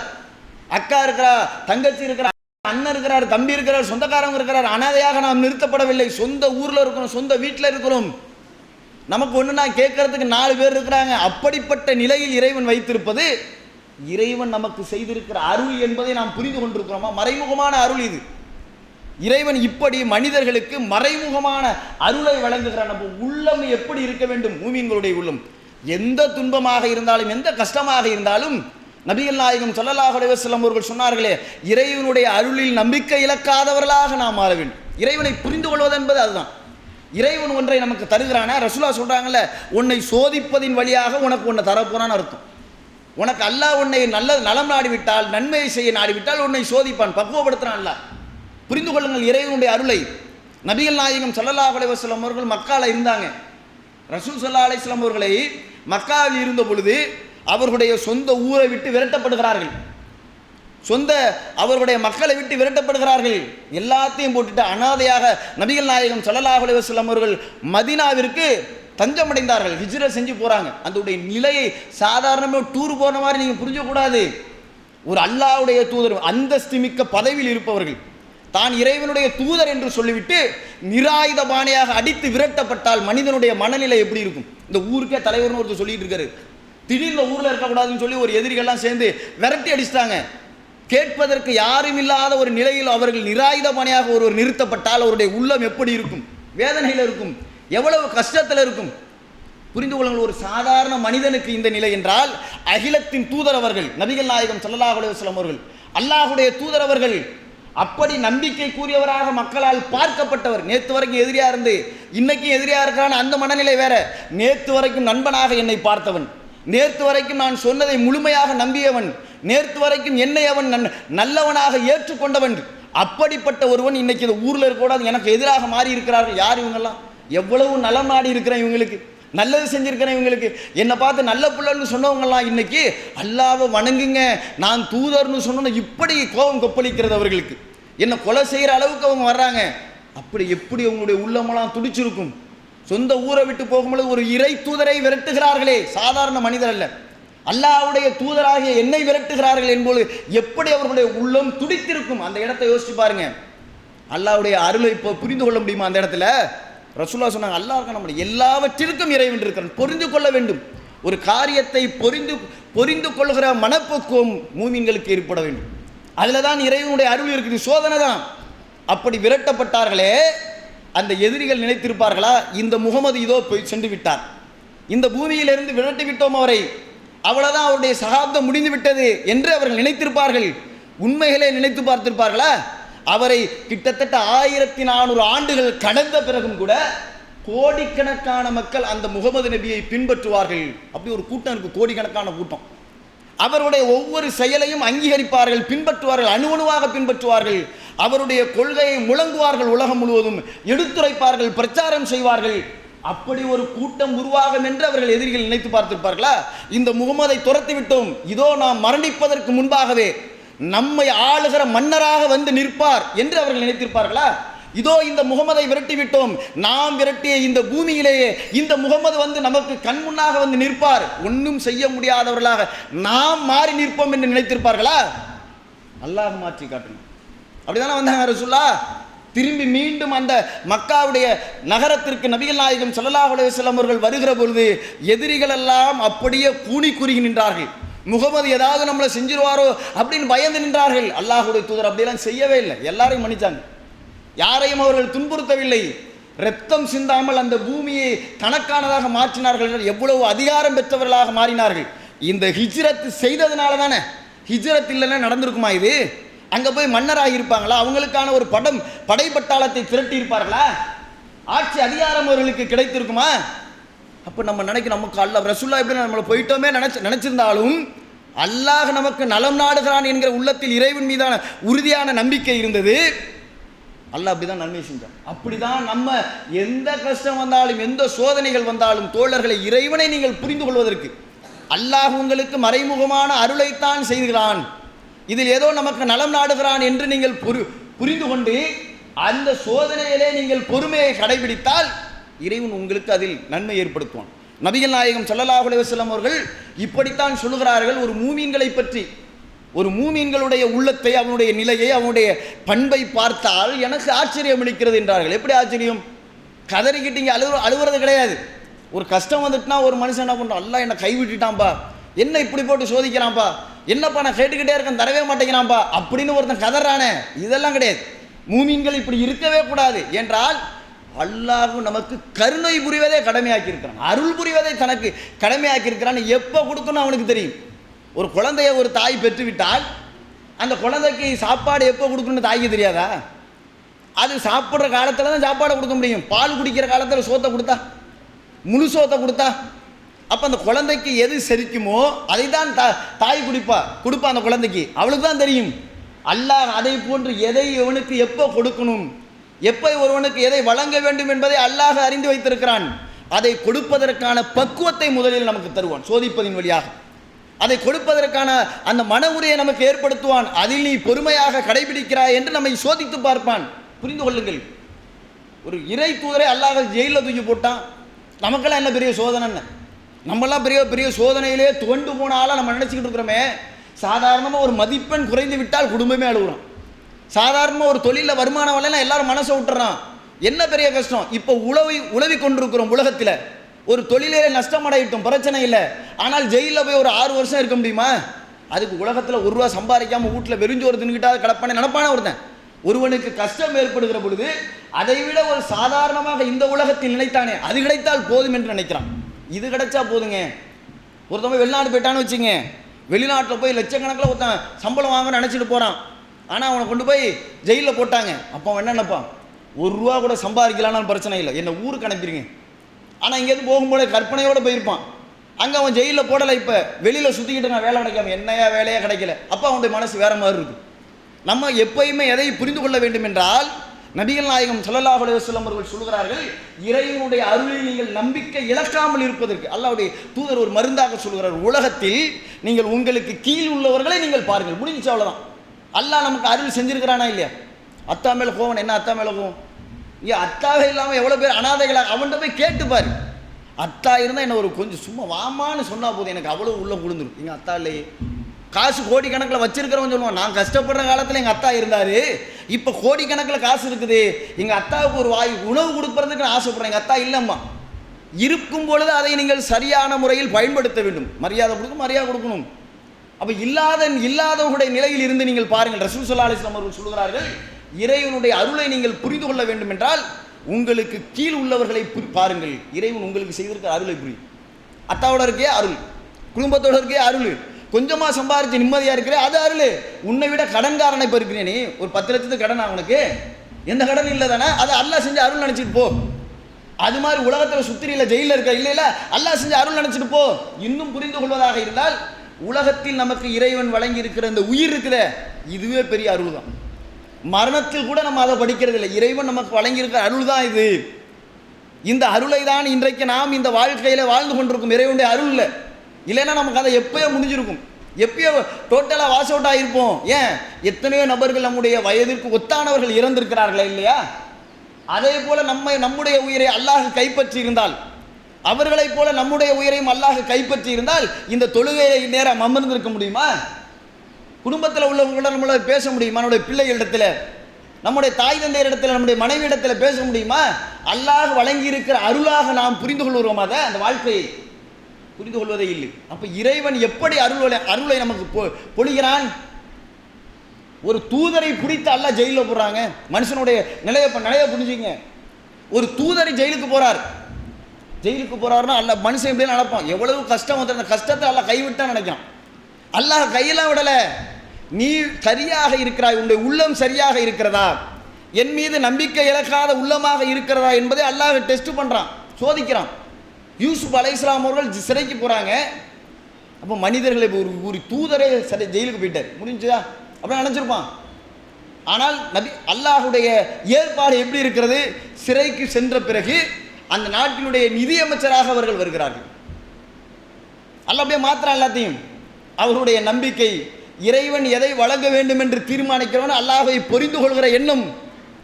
அக்கா இருக்கிறா, தங்கச்சி இருக்கிறார், அண்ணன் இருக்கிறார், தம்பி இருக்கிறார், சொந்தக்காரங்க இருக்கிறார். அனாதையாக நாம் நிறுத்தப்படவில்லை. சொந்த ஊரில் இருக்கிறோம், சொந்த வீட்டில் இருக்கிறோம். நமக்கு ஒன்றுனா கேட்கறதுக்கு 4 பேர் இருக்கிறாங்க. அப்படிப்பட்ட நிலையில் இறைவன் வைத்திருப்பது இறைவன் நமக்கு செய்திருக்கிற அருள் என்பதை நாம் புரிந்து கொண்டிருக்கிறோமா? மறைமுகமான அருள் இது. இறைவன் இப்படி மனிதர்களுக்கு மறைமுகமான அருளை வழங்குகிறான். நம்ம உள்ளம் எப்படி இருக்க வேண்டும்? மூமின்களுடைய உள்ளம் எந்த துன்பமாக இருந்தாலும் எந்த கஷ்டமாக இருந்தாலும் நபிகள் நாயகம் ஸல்லல்லாஹு அலைஹி வஸல்லம் அவர்கள் சொன்னார்களே, இறைவனுடைய அருளில் நம்பிக்கை இழக்காதவர்களாக நாம் மாற வேண்டும். இறைவனை புரிந்து கொள்வது என்பது அதுதான். இறைவன் ஒன்றை நமக்கு தருகிறானா, ரசூலா சொல்றாங்கல்ல, உன்னை சோதிப்பதின் வழியாக உனக்கு ஒன்றை தரப்போறான்னு அர்த்தம். உனக்கு அல்லாஹ் உன்னை நல்ல நலம் நாடிவிட்டால், நன்மையை செய்ய நாடிவிட்டால் உன்னை சோதிப்பான், பக்குவப்படுத்துறான் அல்லாஹ். புரிந்து கொள்ளுங்கள் இறைவனுடைய அருளை. நபிகள் நாயகம் ஸல்லல்லாஹு அலைஹி வஸல்லம் அவர்கள் மக்கால இருந்தாங்க. ரசூல் ஸல்லல்லாஹு அலைஹி வஸல்லம் அவர்களை மக்காவில் இருந்த பொழுது அவர்களுடைய சொந்த ஊரை விட்டு விரட்டப்படுகிறார்கள். அவர்களுடைய மக்களை விட்டு விரட்டப்படுகிறார்கள். எல்லாத்தையும் போட்டுட்டு அனாதையாக நபிகள் நாயகம் ஸல்லல்லாஹு அலைஹி வஸல்லம் அவர்கள் மதீனாவிற்கு தஞ்சமடைந்தார்கள். ஹிஜ்ரத் செஞ்சு போறாங்க. அதோடைய நிலையை சாதாரணமாக டூர் போன மாதிரி நீங்க புரிஞ்சக்கூடாது. ஒரு அல்லாஹ்வுடைய தூதர், அந்தஸ்து மிக்க பதவியில் இருப்பவர்கள், தான் இறைவனுடைய தூதர் என்று சொல்லிவிட்டு நிராயுதபாணியாக அடித்து விரட்டப்பட்டால் மனிதனுடைய மனநிலை எப்படி இருக்கும்? இந்த ஊருக்கே தலைவர்னு ஒருத்தர் சொல்லிட்டு இருக்காரு. திடீர்னு ஊரில் இருக்கக்கூடாதுன்னு சொல்லி ஒரு எதிரிகள்லாம் சேர்ந்து விரட்டி அடிச்சிட்டாங்க. கேட்பதற்கு யாரும் இல்லாத ஒரு நிலையில் அவர்கள் நிராயுதபாணியாக ஒருவர் நிறுத்தப்பட்டால் அவருடைய உள்ளம் எப்படி இருக்கும்? வேதனையில் இருக்கும், எவ்வளவு கஷ்டத்தில் இருக்கும். புரிந்து கொள்ளுங்கள். ஒரு சாதாரண மனிதனுக்கு இந்த நிலை என்றால் அகிலத்தின் தூதர் அவர்கள், நபிகள் நாயகம் ஸல்லல்லாஹு அலைஹி வஸல்லம் அவர்கள், அல்லாஹ்வுடைய தூதர் அவர்கள், அப்படி நம்பிக்கை கூறியவராக மக்களால் பார்க்கப்பட்டவர். நேற்று வரைக்கும் எதிரியா இருந்து இன்னைக்கு எதிரியா இருக்கிறான், அந்த மனநிலை வேற. நேற்று வரைக்கும் நண்பனாக என்னை பார்த்தவன், நேற்று வரைக்கும் நான் சொன்னதை முழுமையாக நம்பியவன், நேற்று வரைக்கும் என்னை அவன் நல்லவனாக ஏற்றுக்கொண்டவன், அப்படிப்பட்ட ஒருவன் இன்னைக்கு இந்த ஊரில் இருக்கக்கூடாது எனக்கு எதிராக மாறி இருக்கிறார்கள். யார் இவங்கெல்லாம்? எவ்வளவு நலம் நாடி இருக்கிறேன் இவங்களுக்கு, நல்லது செஞ்சிருக்கிறேன் இவங்களுக்கு. என்னை பார்த்து நல்ல பிள்ளைன்னு சொன்னவங்கலாம் இன்னைக்கு அல்லாஹ்வை வணங்குங்க, நான் தூதர்னு சொன்ன இப்படி கோபம் கொப்பளிக்கிறது அவர்களுக்கு. என்னை கொலை செய்கிற அளவுக்கு அவங்க வர்றாங்க. அப்படி எப்படி அவங்களுடைய உள்ளமெல்லாம் துடிச்சிருக்கும்? சொந்த ஊரை விட்டு போகும்பொழுது ஒரு இறை தூதரை விரட்டுகிறார்களே, சாதாரண மனிதர் அல்ல, அல்லாஹ்வுடைய தூதராகிய என்னை விரட்டுகிறார்கள் என்பது எப்படி அவர்களுடைய உள்ளம் துடித்திருக்கும்? அந்த இடத்தை யோசிச்சு பாருங்க. அல்லாஹ்வுடைய அருளை இப்போ புரிந்து கொள்ள முடியுமா? அந்த இடத்துல ரசூலுல்லாஹ் சொன்னாங்க, அல்லாஹ் நம்ம எல்லாவற்றிற்கும் இறைவன் இருக்கிறான், புரிந்து கொள்ள வேண்டும். ஒரு காரியத்தை புரிந்து கொள்கிற மனப்பக்குவம் மூமின்களுக்கு ஏற்பட வேண்டும். அதில் தான் இறைவனுடைய அருள் இருக்குது. சோதனை தான். அப்படி விரட்டப்பட்டார்களே, அந்த எதிரிகள் நினைத்திருப்பார்களா, இந்த முகமது இதோ போய் சென்று விட்டார், இந்த பூமியிலிருந்து விரட்டி விட்டோம் அவரை, அவ்வளவுதான் அவருடைய சகாப்தம் முடிந்து விட்டது என்று அவர்கள் நினைத்திருப்பார்கள். உண்மைகளே நினைத்து பார்த்திருப்பார்களா? அவரை கிட்டத்தட்ட 1400 ஆண்டுகள் கடந்த பிறகும் கூட கோடிக்கணக்கான மக்கள் அந்த முகமது நபியை பின்பற்றுவார்கள். அப்படி ஒரு கூட்டம் இருக்கு, கோடிக்கணக்கான கூட்டம். அவருடைய ஒவ்வொரு செயலையும் அங்கீகரிப்பார்கள், பின்பற்றுவார்கள், அணுவணுவாக பின்பற்றுவார்கள். அவருடைய கொள்கையை முழங்குவார்கள், உலகம் முழுவதும் எடுத்துரைப்பார்கள், பிரச்சாரம் செய்வார்கள். அப்படி ஒரு கூட்டம் உருவாகும் என்று அவர்கள் எதிரிகள் நினைத்து பார்த்திருப்பார்களா? இந்த முகமதை துரத்தி விட்டோம், இதோ நாம் மரணிப்பதற்கு முன்பாகவே நம்மை ஆளுகிற மன்னராக வந்து நிற்பார் என்று அவர்கள் நினைத்திருப்பார்களா? இதோ இந்த முகமதை விரட்டி விட்டோம், நாம் விரட்டிய இந்த பூமியிலேயே இந்த முகமது வந்து நமக்கு கண் முன்னாக வந்து நிற்பார், ஒன்றும் செய்ய முடியாதவர்களாக நாம் மாறி நிற்போம் என்று நினைத்திருப்பார்களா? அல்லாஹ் மாற்றி காட்டணும். அப்படிதானே வந்தாங்க ரசூலுல்லாஹ். திரும்பி மீண்டும் அந்த மக்காவுடைய நகரத்திற்கு நபிகள் நாயகம் ஸல்லல்லாஹு அலைஹி வஸல்லம் அவர்கள் வருகிற பொழுது எதிரிகள் எல்லாம் அப்படியே கூனி குறுகி நின்றார்கள். முகமது ஏதாவது நம்மளை செஞ்சிருவாரோ அப்படின்னு பயந்து நின்றார்கள். அல்லாஹ்வுடைய தூதர் அப்படியெல்லாம் செய்யவே இல்லை, எல்லாரையும் மன்னிச்சாங்க, யாரையும் அவர்கள் துன்புறுத்தவில்லை. ரத்தம் சிந்தாமல் அந்த பூமியை தனக்கானதாக மாற்றினார்கள். எவ்வளவு அதிகாரம் பெற்றவர்களாக மாறினார்கள். இந்த ஹிஜ்ரத் செய்ததுனால தானே. ஹிஜ்ரத் இல்லைன்னா நடந்திருக்குமா இது? அங்கே போய் மன்னராக இருப்பாங்களா? அவங்களுக்கான ஒரு படைப்பட்டாளத்தை திரட்டி இருப்பார்களா? ஆட்சி அதிகாரம் அவர்களுக்கு கிடைத்திருக்குமா? அப்போ நம்ம நமக்கு அல்லாஹ் ரசூலுல்லாஹ் எப்படி நம்மளை போயிட்டோமே நினைச்சிருந்தாலும் அல்லாஹ் நமக்கு நலம் நாடுகிறான் என்கிற உள்ளத்தில் இறைவன் மீதான உறுதியான நம்பிக்கை இருந்தது. அல்லாஹ் அப்படிதான் நன்மை செஞ்சான். அப்படிதான் நம்ம எந்த கஷ்டம் வந்தாலும் எந்த சோதனைகள் வந்தாலும் தோழர்களை, இறைவனை நீங்கள் புரிந்து கொள்வதற்கு அல்லாஹ் உங்களுக்கு மறைமுகமான அருளைத்தான் செய்கிறான், இதில் ஏதோ நமக்கு நலம் நாடுகிறான் என்று நீங்கள் புரிந்து கொண்டு அந்த சோதனையிலே நீங்கள் பொறுமையை கடைபிடித்தால் இறைவன் உங்களுக்கு அதில் நன்மை ஏற்படுத்துவான். நபிகள் நாயகம் ஸல்லல்லாஹு அலைஹி வஸல்லம் அவர்கள் இப்படித்தான் சொல்லுகிறார்கள் ஒரு மூமீன்களை பற்றி. ஒரு மூமீன்களுடைய உள்ளத்தை, அவனுடைய நிலையை, அவனுடைய பண்பை பார்த்தால் எனக்கு ஆச்சரியம் அளிக்கிறது என்றார்கள். எப்படி ஆச்சரியம்? கதறிக்கிட்டு இங்கே அழுவுறது கிடையாது. ஒரு கஷ்டம் வந்துட்டுனா ஒரு மனுஷன் என்ன பண்ணுறான், அல்லாஹ் என்னை கைவிட்டுட்டான்பா, என்ன இப்படி போட்டு சோதிக்கிறான்ப்பா, என்னப்பா நான் கேட்டுக்கிட்டே இருக்கேன் தரவே மாட்டேங்கிறான்ப்பா அப்படின்னு ஒருத்தன் கதறானே, இதெல்லாம் கிடையாது. மூமீன்கள் இப்படி இருக்கவே கூடாது. என்றால் அல்லாஹ் நமக்கு கருணை புரிவதே கடமையாக்கி இருக்கிறான், அருள் புரிவதை தனக்கு கடமையாக்கி இருக்கிறான். எப்போ கொடுக்கணும் அவனுக்கு தெரியும். ஒரு குழந்தைய ஒரு தாய் பெற்றுவிட்டால் அந்த குழந்தைக்கு சாப்பாடு எப்போ கொடுக்கணும்னு தாய்க்கு தெரியாதா? அது சாப்பிட்ற காலத்தில் தான் சாப்பாடை கொடுக்க முடியும். பால் குடிக்கிற காலத்தில் சோத்தை கொடுத்தா, முழு சோத்தை கொடுத்தா, அப்போ அந்த குழந்தைக்கு எது செரிக்குமோ அதை தான் தாய் கொடுப்பா அந்த குழந்தைக்கு. அவளுக்கு தான் தெரியும். அல்லாஹ் அதை போன்று எதை இவனுக்கு எப்போ கொடுக்கணும், எப்போ ஒருவனுக்கு எதை வழங்க வேண்டும் என்பதை அல்லாஹ் அறிந்து வைத்திருக்கிறான். அதை கொடுப்பதற்கான பக்குவத்தை முதலில் நமக்கு தருவான் சோதிப்பதின் வழியாக. அதை கொடுப்பதற்கான அந்த மன உரையை நமக்கு ஏற்படுத்துவான். அதில் நீ பொறுமையாக கடைபிடிக்கிறாய் என்று நம்மை சோதித்து பார்ப்பான். புரிந்து கொள்ளுங்கள், ஒரு இறை தூதரை அல்லாஹ் ஜெயிலில் தூக்கி போட்டான். நமக்கெல்லாம் என்ன பெரிய சோதனை? நம்மெல்லாம் பெரிய பெரிய சோதனையிலே துவண்டு போனாலும் நம்ம நினச்சிக்கிட்டு இருக்கிறோமே. சாதாரணமாக ஒரு மதிப்பெண் குறைந்து விட்டால் குடும்பமே அழுகுறோம். சாதாரணமாக ஒரு தொழிலில் வருமானம் வரலைன்னா எல்லாரும் மனசை விட்டுறான். என்ன பெரிய கஷ்டம். இப்போ உழவி கொண்டிருக்கிறோம் உலகத்தில். ஒரு தொழிலே நஷ்டம் அடையிட்டோம், பிரச்சனை இல்லை. ஆனால் ஜெயிலில் போய் ஒரு 6 வருஷம் இருக்க முடியுமா? அதுக்கு உலகத்தில் 1 ரூபா சம்பாதிக்காமல் வீட்டில் வெறிஞ்சோறு தின்னுக்கிட்டால் கிடப்பானே நினப்பான ஒருத்தன். ஒருவனுக்கு கஷ்டம் ஏற்படுகிற பொழுது அதை விட ஒரு சாதாரணமாக இந்த உலகத்தில் நினைத்தானே அது கிடைத்தால் போதும் என்று நினைக்கிறான். இது கிடைச்சா போதுங்க. ஒருத்தவங்க வெளிநாடு போயிட்டான்னு வச்சுங்க, வெளிநாட்டில் போய் லட்சக்கணக்கில் ஒருத்தன் சம்பளம் வாங்க நினச்சிட்டு போகிறான். ஆனால் அவனை கொண்டு போய் ஜெயிலில் போட்டாங்க. அப்போ அவன் என்ன நினைப்பான்? 1 ரூபா கூட சம்பாதிக்கலான்னு பிரச்சனை இல்லை, என்னை ஊருக்கு அனுப்பிடுங்க. ஆனால் இங்கேருந்து போகும்போது கற்பனையோடு போயிருப்பான். அங்கே அவன் ஜெயிலில் போடலை, இப்போ வெளியில் சுற்றிக்கிட்டு நான் வேலை கிடைக்காம என்னையா வேலையாக கிடைக்கல. அப்போ அவனுடைய மனசு வேறு மாதிரி இருக்குது. நம்ம எப்பயுமே எதை புரிந்து கொள்ள வேண்டும் என்றால், நபிகள் நாயகம் ஸல்லல்லாஹு அலைஹி வஸல்லம் அவர்கள் சொல்கிறார்கள், இறைவனுடைய அருளில் நீங்கள் நம்பிக்கை இழக்காமல் இருப்பதற்கு அல்லாஹ்வுடைய தூதர் ஒரு மருந்தாக சொல்கிறார். உலகத்தில் நீங்கள் உங்களுக்கு கீழ் உள்ளவர்களை நீங்கள் பாருங்கள், முடிஞ்சிச்சு, அவ்வளோதான். அல்லாஹ் நமக்கு அருள் செஞ்சிருக்கிறானா இல்லையா? அத்தா மேலே கோவம் என்ன? அத்தா மேலே கோவம் ஏன்? அத்தாவே இல்லாமல் எவ்வளோ பேர் அனாதைகளாக அவன்கிட்ட போய் கேட்டுப்பார். அத்தா இருந்தால் என்ன ஒரு கொஞ்சம் சும்மா வாமான்னு சொன்னால் போதும், எனக்கு அவ்வளோ உள்ள கொடுந்துடும். எங்கள் அத்தா இல்லையே. காசு கோடிக்கணக்கில் வச்சிருக்கிறவன் சொல்லுவான், நான் கஷ்டப்படுற காலத்தில் எங்கள் அத்தா இருந்தார், இப்போ கோடிக்கணக்கில் காசு இருக்குது, எங்கள் அத்தாவுக்கு ஒரு உணவு கொடுப்பறதுக்கு நான் ஆசைப்படுறேன், எங்கள் அத்தா இல்லைம்மா. இருக்கும் பொழுது அதை நீங்கள் சரியான முறையில் பயன்படுத்த வேண்டும். மரியாதை கொடுக்கணும், மரியாதை கொடுக்கணும். அப்போ இல்லாதவர்களுடைய நிலையில் இருந்து நீங்கள் பாருங்கள். ரசூல் ஸல்லல்லாஹு அலைஹி வஸல்லம் அவர்கள் சொல்கிறார்கள், இறைவனுடைய அருளை நீங்கள் புரிந்து கொள்ள வேண்டும் என்றால் உங்களுக்கு கீழ் உள்ளவர்களை பாருங்கள். இறைவன் உங்களுக்கு செய்திருக்கிற அருளை புரியும். அத்தாவோட இருக்கே அருள், குடும்பத்தோட இருக்கே அருள், கொஞ்சமாக சம்பாதிச்சு நிம்மதியாக இருக்கிற அது அருள். உன்னை விட கடன்காரனை இப்போ இருக்கிறேன், நீ ஒரு 10 லட்சத்துக்கு கடன், அவனுக்கு எந்த கடன் இல்லை தானே, அதை அல்லாஹ் செஞ்சு அருள் நினச்சிட்டு போ. அது மாதிரி உலகத்தில் சுத்திரியில் ஜெயிலில் இருக்க இல்லை அல்லாஹ் செஞ்சு அருள் நினச்சிட்டு போ. இன்னும் புரிந்து கொள்வதாக இருந்தால், உலகத்தில் நமக்கு இறைவன் வழங்கி இருக்கிற இந்த உயிர் இருக்குத, இதுவே பெரிய அருள் தான். மரணத்தில் கூட நம்ம அதை படிக்கிறது இல்லை. இறைவன் நமக்கு வழங்கியிருக்கிற அருள் தான் இது. இந்த அருளை தான் இன்றைக்கு நாம் இந்த வாழ்க்கையில் வாழ்ந்து கொண்டிருக்கும். இறைவனுடைய அருள் இல்லை, இல்லைன்னா நமக்கு அதை எப்பயோ முடிஞ்சிருக்கும், எப்பயோ டோட்டலாக வாஷ் அவுட் ஆகிருப்போம். ஏன்? எத்தனையோ நபர்கள் நம்முடைய வயதிற்கு ஒத்தானவர்கள் இறந்திருக்கிறார்களா இல்லையா? அதே போல நம்முடைய உயிரை அல்லாஹ் கைப்பற்றி இருந்தால், அவர்களைப் போல நம்முடைய உயிரையும் அல்லாஹ் கைப்பற்றி இருந்தால், இந்த தொழுகையை நேரம் அமர்ந்திருக்க முடியுமா? குடும்பத்தில் உள்ளவங்களோட நம்மளால் பேச முடியுமா? நம்முடைய பிள்ளைகளிடத்தில், நம்முடைய தாய் தந்தையர் இடத்துல, நம்முடைய மனைவி இடத்துல பேச முடியுமா? அல்லாஹ் வழங்கி இருக்கிற அருளாக நாம் புரிந்து கொள்கிறோம். அதை அந்த வாழ்க்கையை புரிந்து கொள்வதே இல்லை. அப்போ இறைவன் எப்படி அருளை நமக்கு பொழிகிறான்? ஒரு தூதரை பிடித்து அல்லாஹ் ஜெயிலில் போடுறாங்க. மனுஷனுடைய நிலையை புரிஞ்சுங்க. ஒரு தூதரை ஜெயிலுக்கு போறாருன்னா அல்ல மனுஷன் எப்படின்னு நினைப்பான், எவ்வளவு கஷ்டம் வந்து அந்த கஷ்டத்தை அல்லாஹ் கைவிட்டான்னு நினைக்கிறான். அல்லாஹ் கையெல்லாம் விடலை. நீ சரியாக இருக்கிறாய், உன்னுடைய உள்ளம் சரியாக இருக்கிறதா, என் மீது நம்பிக்கை இழக்காத உள்ளமாக இருக்கிறதா என்பதை அல்லாஹ் டெஸ்ட் பண்ணுறான், சோதிக்கிறான். யூசுப் அலைஹிஸ்ஸலாம் அவர்கள் சிறைக்கு போகிறாங்க. அப்போ மனிதர்களை ஒரு தூதரே ஜெயிலுக்கு போயிட்டார், முடிஞ்சுதா அப்படின்னு நினச்சிருப்பான். ஆனால் அல்லாஹுடைய ஏற்பாடு எப்படி இருக்கிறது? சிறைக்கு சென்ற பிறகு அந்த நாட்டினுடைய நிதியமைச்சராக அவர்கள் வருகிறார்கள். அல்லாஹ் அப்படியே மாத்திரம் எல்லாத்தையும். அவருடைய நம்பிக்கை, இறைவன் எதை வழங்க வேண்டும் என்று தீர்மானிக்கிறவன் அல்லாஹை புரிந்து கொள்கிற எண்ணம்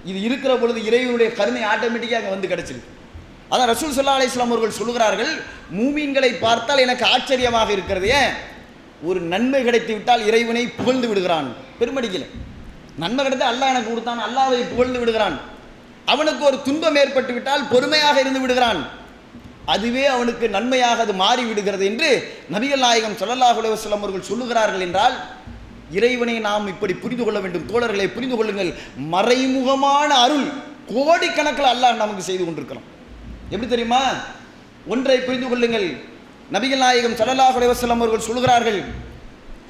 இது இருக்கிற பொழுது இறைவனுடைய கருணை ஆட்டோமேட்டிக்காக வந்து கிடைச்சிருக்கு. அதான் ரசூல் ஸல்லல்லாஹு அலைஹி வஸல்லம் அவர்கள் சொல்கிறார்கள், மூமீன்களை பார்த்தால் எனக்கு ஆச்சரியமாக இருக்கிறது. ஏன்? ஒரு நன்மை கிடைத்து விட்டால் இறைவனை புகழ்ந்து விடுகிறான். பெருமடிக்கல நன்மை கிடைத்து அல்லாஹ் எனக்கு கொடுத்தான், அல்லாஹ்வை புகழ்ந்து விடுகிறான். அவனுக்கு ஒரு துன்பம் ஏற்பட்டு விட்டால் பொறுமையாக இருந்து விடுகிறான். அதுவே அவனுக்கு நன்மையாக அது மாறி விடுகிறது என்று நபிகள் நாயகம் ஸல்லல்லாஹு அலைஹி வஸல்லம் அவர்கள் சொல்லுகிறார்கள். என்றால் இறைவனை நாம் இப்படி புரிந்து கொள்ள வேண்டும். தோழர்களை புரிந்து கொள்ளுங்கள். மறைமுகமான அருள் கோடிக்கணக்கில் அல்லாஹ் நமக்கு செய்து கொண்டிருக்கலாம். எப்படி தெரியுமா? ஒன்றை புரிந்து கொள்ளுங்கள். நபிகள் நாயகம் ஸல்லல்லாஹு அலைஹி வஸல்லம் அவர்கள் சொல்கிறார்கள்,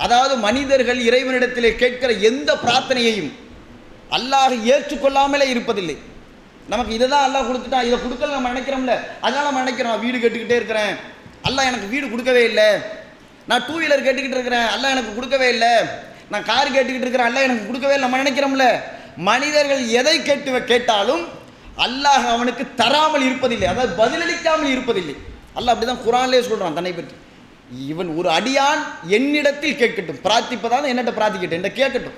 அதாவது மனிதர்கள் இறைவனிடத்திலே கேட்கிற எந்த பிரார்த்தனையையும் அல்லாஹ் ஏற்றுக்கொள்ளாமலே இருப்பதில்லை. நமக்கு இதை தான் அல்லாஹ் கொடுத்துட்டான், இதை கொடுக்கல நம்ம நினைக்கிறோம்ல, அதனால நம்ம நினைக்கிறோம் வீடு கேட்டுக்கிட்டே இருக்கிறேன், அல்லாஹ் எனக்கு வீடு கொடுக்கவே இல்லை. நான் 2 வீலர் கேட்டுக்கிட்டு இருக்கிறேன், அல்லாஹ் எனக்கு கொடுக்கவே இல்லை. நான் கார் கேட்டுக்கிட்டு இருக்கிறேன், அல்லாஹ் எனக்கு கொடுக்கவே இல்லை. நம்ம நினைக்கிறோம்ல. மனிதர்கள் எதை கேட்டாலும் அல்லாஹ் அவனுக்கு தராமல் இருப்பதில்லை, அதாவது பதிலளிக்காமல் இருப்பதில்லை. அல்லாஹ் அப்படிதான் குர்ஆனிலே சொல்றான் தன்னை பற்றி. இவன் ஒரு அடியான் என்னிடத்தில் கேட்கட்டும், பிரார்த்திப்பதாவது என்னட்ட பிரார்த்திக்கட்டும், என்ன கேட்கட்டும்,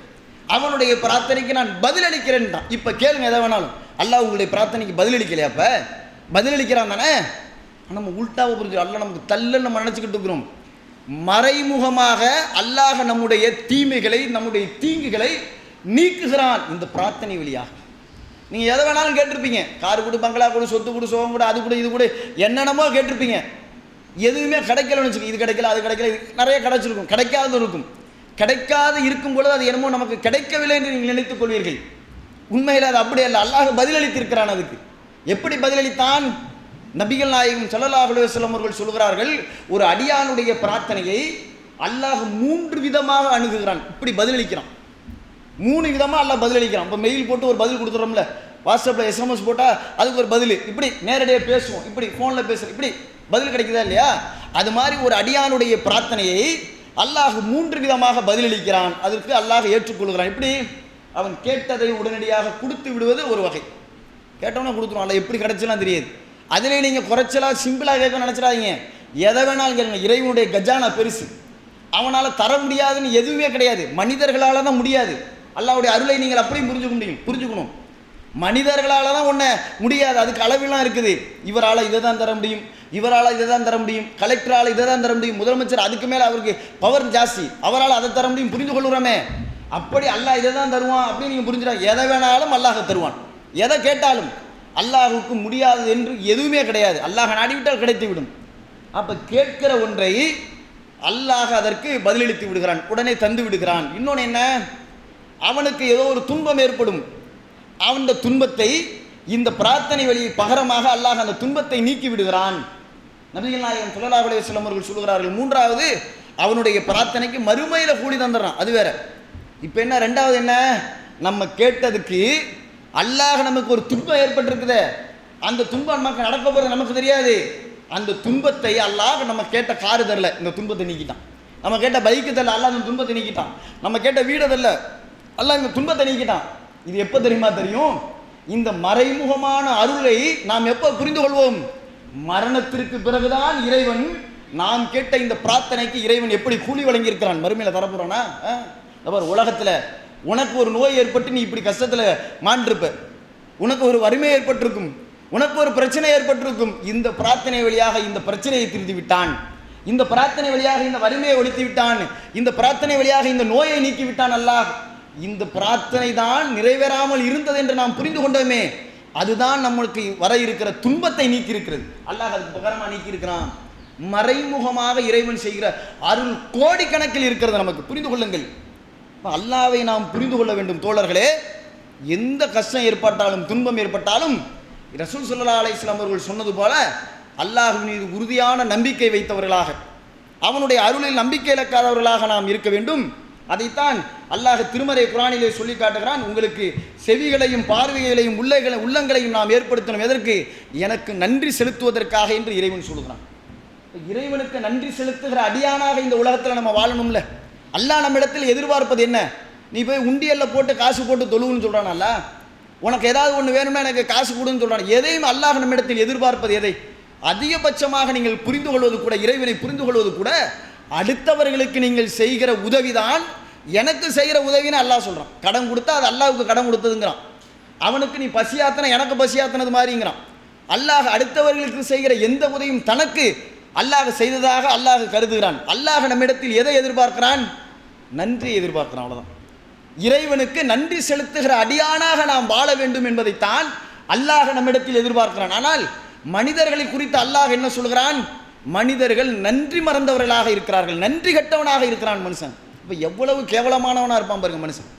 அவனுடைய பிரார்த்தனைக்கு நான் பதிலளிக்கிறேன் தான். இப்போ கேளுங்க எதை வேணாலும், அல்லாஹ் உங்களுடைய பிரார்த்தனைக்கு பதிலளிக்கலையா? அப்போ பதிலளிக்கிறான் தானே. நம்ம உல்டாவை புரிஞ்சு அல்லாஹ் நமக்கு தள்ளுன்னு நம்ம நினச்சிக்கிட்டு இருக்கிறோம். மறைமுகமாக அல்லாஹ் நம்முடைய தீமைகளை, நம்முடைய தீங்குகளை நீக்குகிறான் இந்த பிரார்த்தனை வழியாக. நீங்கள் எதை வேணாலும் கேட்டிருப்பீங்க, கார் கொடு, பங்களா கொடு, சொத்து கொடு, சோகம் கொடு, அது கூட இது கூட என்னென்னமோ கேட்டிருப்பீங்க. எதுவுமே கிடைக்கலன்னு வச்சுக்கோங்க. இது கிடைக்கல, அது கிடைக்கல, நிறைய கிடைச்சிருக்கும், கிடைக்காது இருக்கும். கிடைக்காது இருக்கும் பொழுது அது என்னமோ நமக்கு கிடைக்கவில்லை என்று நீங்கள் நினைத்துக் கொள்வீர்கள். உண்மையில் அது அப்படி அல்ல. அல்லாஹ் பதிலளித்திருக்கிறான். அதுக்கு எப்படி பதிலளித்தான்? நபிகள் நாயகம் ஸல்லல்லாஹு அலைஹி வஸல்லம் அவர்கள் சொல்கிறார்கள், ஒரு அடியானுடைய பிரார்த்தனையை அல்லாஹ் 3 விதமாக அணுகுகிறான். இப்படி பதிலளிக்கிறான். 3 விதமாக அல்லாஹ் பதிலளிக்கிறான். இப்போ மெயில் போட்டு ஒரு பதில் கொடுத்துறோம்ல, வாட்ஸ்அப்பில் SMS போட்டால் அதுக்கு ஒரு பதில், இப்படி நேரடியாக பேசுவோம், இப்படி ஃபோனில் பேசுகிறோம், இப்படி பதில் கிடைக்குதா இல்லையா? அது மாதிரி ஒரு அடியானுடைய பிரார்த்தனையை அல்லாஹ் 3 விதமாக பதிலளிக்கிறான். அதற்கு அல்லாஹ் ஏற்றுக்கொள்கிறான். இப்படி அவன் கேட்டதை உடனடியாக கொடுத்து விடுவது ஒரு வகை. கேட்டவன கொடுத்துருவோம், அல்ல எப்படி கிடைச்சலாம் தெரியாது. அதிலே நீங்கள் குறைச்சலா சிம்பிளாக கேட்க நினச்சிடாதீங்க. எதை வேணாலும் கேளுங்க. இறைவனுடைய கஜானா பெருசு, அவனால் தர முடியாதுன்னு எதுவுமே கிடையாது. மனிதர்களால் தான் முடியாது. அல்லாஹ்வுடைய அருளை நீங்கள் அப்படியும் புரிஞ்சுக்கணும். மனிதர்களால் தான் ஒன்றை முடியாது, அதுக்கு அளவெல்லாம் இருக்குது. இவரால் இதை தான் தர முடியும், இவரால் இதை தான் தர முடியும், கலெக்டரால் இதை தான் தர முடியும், முதலமைச்சர் அதுக்கு மேலே அவருக்கு பவர் ஜாஸ்தி, அவரால் அதை தர முடியும், புரிந்து கொள்கிறோமே. அப்படி அல்லாஹ் இதை தான் தருவான் அப்படின்னு நீங்கள் புரிஞ்சுக்கலாம். எதை வேணாலும் அல்லாஹ் தருவான். எதை கேட்டாலும் அல்லாஹுக்கு முடியாது என்று எதுவுமே கிடையாது. அல்லாஹ் நாடிவிட்டால் கிடைத்துவிடும். அப்போ கேட்கிற ஒன்றை அல்லாஹ் அதற்கு பதிலளித்து விடுகிறான், உடனே தந்து விடுகிறான். இன்னொன்று என்ன? அவனுக்கு ஏதோ ஒரு துன்பம் ஏற்படும், அந்த துன்பத்தை இந்த பிரார்த்தனை வழியை பகரமாக அல்லாஹ் அந்த துன்பத்தை நீக்கி விடுகிறான். நபிகள் நாயகம் ஸல்லல்லாஹு அலைஹி வஸல்லம் அவர்கள் சொல்கிறார்கள், 3வது அவனுடைய பிரார்த்தனைக்கு மறுமையில் கூலி தந்துடுறான். அது வேற. இப்போ என்ன? 2வது என்ன? நம்ம கேட்டதுக்கு அல்லாஹ் நமக்கு ஒரு துன்பம் ஏற்பட்டிருக்குதே, அந்த துன்பம் நமக்கு நடக்க போகிறது நமக்கு தெரியாது. அந்த துன்பத்தை அல்லாஹ் நம்ம கேட்ட காரு தரல, இந்த துன்பத்தை நீக்கிட்டான். நம்ம கேட்ட பைக்கு தரல, அல்லாஹ் இந்த துன்பத்தை நீக்கிட்டான். நம்ம கேட்ட வீடு தரல, அல்லாஹ் இந்த துன்பத்தை நீக்கிட்டான். இது எப்போ தெரியுமா தெரியும்? இந்த மறைமுகமான அருளை நாம் எப்போ புரிந்து கொள்வோம்? மரணத்திற்கு பிறகுதான் இறைவன் நாம் கேட்ட இந்த பிரார்த்தனைக்கு இறைவன் எப்படி கூலி வழங்கியிருக்கிறான். மறுமையில் தரப்போறானா? உலகத்தில் உனக்கு ஒரு நோய் ஏற்பட்டு நீ இப்படி கஷ்டத்தில் மாண்டிருப்ப, உனக்கு ஒரு வறுமை ஏற்பட்டிருக்கும், உனக்கு ஒரு பிரச்சனை ஏற்பட்டிருக்கும். இந்த பிரார்த்தனை வழியாக இந்த பிரச்சனையை தீர்த்து விட்டான், இந்த பிரார்த்தனை வழியாக இந்த வறுமையை ஒழித்து விட்டான், இந்த பிரார்த்தனை வழியாக இந்த நோயை நீக்கி விட்டான் அல்லாஹ். இந்த பிரார்த்தனை தான் நிறைவேறாமல் இருந்தது என்று நாம் புரிந்து கொண்டோமே, அதுதான் நம்மளுக்கு வர இருக்கிற துன்பத்தை நீக்கி இருக்கிறது. அல்லாஹ் அதுக்கு பகரமாக நீக்கி இருக்கிறான். மறைமுகமாக இறைவன் செய்கிற அருள் கோடிக்கணக்கில் இருக்கிறது. நமக்கு புரிந்து கொள்ளுங்கள். அல்லாஹ்வை நாம் புரிந்து கொள்ள வேண்டும் தோழர்களே. எந்த கஷ்டம் ஏற்பட்டாலும், துன்பம் ஏற்பட்டாலும், ரசூல் ஸல்லல்லாஹு அலைஹி வஸல்லம் அவர்கள் சொன்னது போல அல்லாஹ்வின் மீது உறுதியான நம்பிக்கை வைத்தவர்களாக, அவனுடைய அருளில் நம்பிக்கை இழக்காதவர்களாக நாம் இருக்க வேண்டும். அதைத்தான் அல்லாஹ் திருமறை குர்ஆனிலே சொல்லி காட்டுகிறான். உங்களுக்கு செவிகளையும் பார்வைகளையும் உள்ளங்களையும் நாம் ஏற்படுத்தணும். எதற்கு? எனக்கு நன்றி செலுத்துவதற்காக என்று இறைவன் சொல்கிறான். இறைவனுக்கு நன்றி செலுத்துகிற அடியானாக இந்த உலகத்தில் நம்ம வாழணும்ல. அல்லாஹ் நம்ம இடத்தில் எதிர்பார்ப்பது என்ன? நீ போய் உண்டியல்ல போட்டு காசு போட்டு தொழுவுன்னு சொல்கிறான். அல்ல உனக்கு ஏதாவது ஒன்று வேணும்னா எனக்கு காசு கொடுன்னு சொல்கிறான். எதையும் அல்லாஹ் நம்ம இடத்தில் எதிர்பார்ப்பது எதை? அதிகபட்சமாக நீங்கள் புரிந்து கொள்வது கூட, இறைவனை புரிந்து கொள்வது கூட, அடுத்தவர்களுக்கு நீங்கள் செய்கிற உதவிதான் எனக்கு செய்கிற உதவின்னு அல்லாஹ் சொல்கிறான். கடன் கொடுத்தா அது அல்லாஹ்வுக்கு கடன் கொடுத்ததுங்கிறான். அவனுக்கு நீ பசியாத்தன எனக்கு பசியாத்தினது மாதிரிங்கிறான். அல்லாஹ் அடுத்தவர்களுக்கு செய்கிற எந்த உதவியும் தனக்கு அல்லாஹ் செய்ததாக அல்லாஹ் கருதுகிறான். அல்லாஹ் நம்மிடத்தில் எதை எதிர்பார்க்கிறான்? நன்றி எதிர்பார்க்கிறான். அவ்வளோதான். இறைவனுக்கு நன்றி செலுத்துகிற அடியானாக நாம் வாழ வேண்டும் என்பதைத்தான் அல்லாஹ் நம்மிடத்தில் எதிர்பார்க்கிறான். ஆனால் மனிதர்களை குறித்து அல்லாஹ் என்ன சொல்கிறான்? மனிதர்கள் நன்றி மறந்தவர்களாக இருக்கிறார்கள், நன்றி கட்டவனாக இருக்கிறான் மனுஷன். இப்போ எவ்வளவு கேவலமானவனாக இருப்பான் பாருங்க மனுஷன்.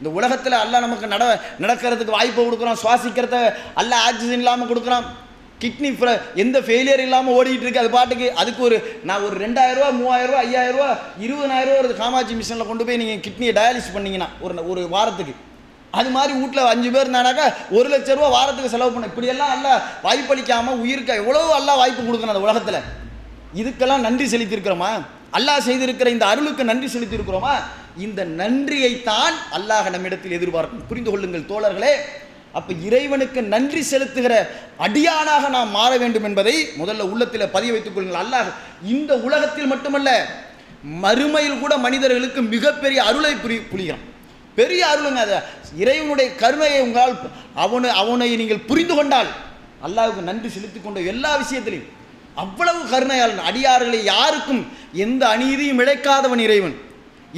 இந்த உலகத்தில் அல்லாஹ் நமக்கு நடக்கிறதுக்கு வாய்ப்பை கொடுக்குறான், சுவாசிக்கிறத அல்லாஹ் ஆக்சிஜன் இல்லாமல் கொடுக்குறான், கிட்னி எந்த ஃபெயிலியர் இல்லாமல் ஓடிட்டு இருக்கு அது பாட்டுக்கு. அதுக்கு நான் ஒரு 2000 ரூபா 3000 ரூபா 5000 ரூபா 20000 ரூபா ஒரு காமாட்சி மிஷனில் கொண்டு போய் நீங்கள் கிட்னியை டயாலிசிஸ் பண்ணீங்கன்னா ஒரு வாரத்துக்கு, அது மாதிரி வீட்டில் 5 பேர் இருந்தானாக்கா 1 லட்சம் ரூபா வாரத்துக்கு செலவு பண்ண. இப்படியெல்லாம் அல்லாஹ் வாய்ப்பளிக்காமல் உயிருக்கு எவ்வளோ அல்லாஹ் வாய்ப்பு கொடுக்கணும் அந்த உலகத்தில். இதுக்கெல்லாம் நன்றி செலுத்தியிருக்கிறோமா? அல்லாஹ் செய்திருக்கிற இந்த அருளுக்கு நன்றி செலுத்தியிருக்கிறோமா? இந்த நன்றியைத்தான் அல்லாஹ் நம்மிடத்தில் எதிர்பார்க்கும். புரிந்து கொள்ளுங்கள் தோழர்களே. அப்போ இறைவனுக்கு நன்றி செலுத்துகிற அடியானாக நாம் மாற வேண்டும் என்பதை முதல்ல உள்ளத்தில் பதிய வைத்துக் கொள்ளுங்கள். அல்லாஹ் இந்த உலகத்தில் மட்டுமல்ல, மறுமையில் கூட மனிதர்களுக்கு மிகப்பெரிய அருளை புரிகிறான். பெரிய அருளுங்க. அதை இறைவனுடைய கருணையை உங்களால் அவனை நீங்கள் புரிந்து கொண்டால் அல்லாஹ்வுக்கு நன்றி செலுத்திக் கொண்ட எல்லா விஷயத்திலையும் அவ்வளவு கருணையாளன். அடியார்களை யாருக்கும் எந்த அநீதியும் இழைக்காதவன் இறைவன்.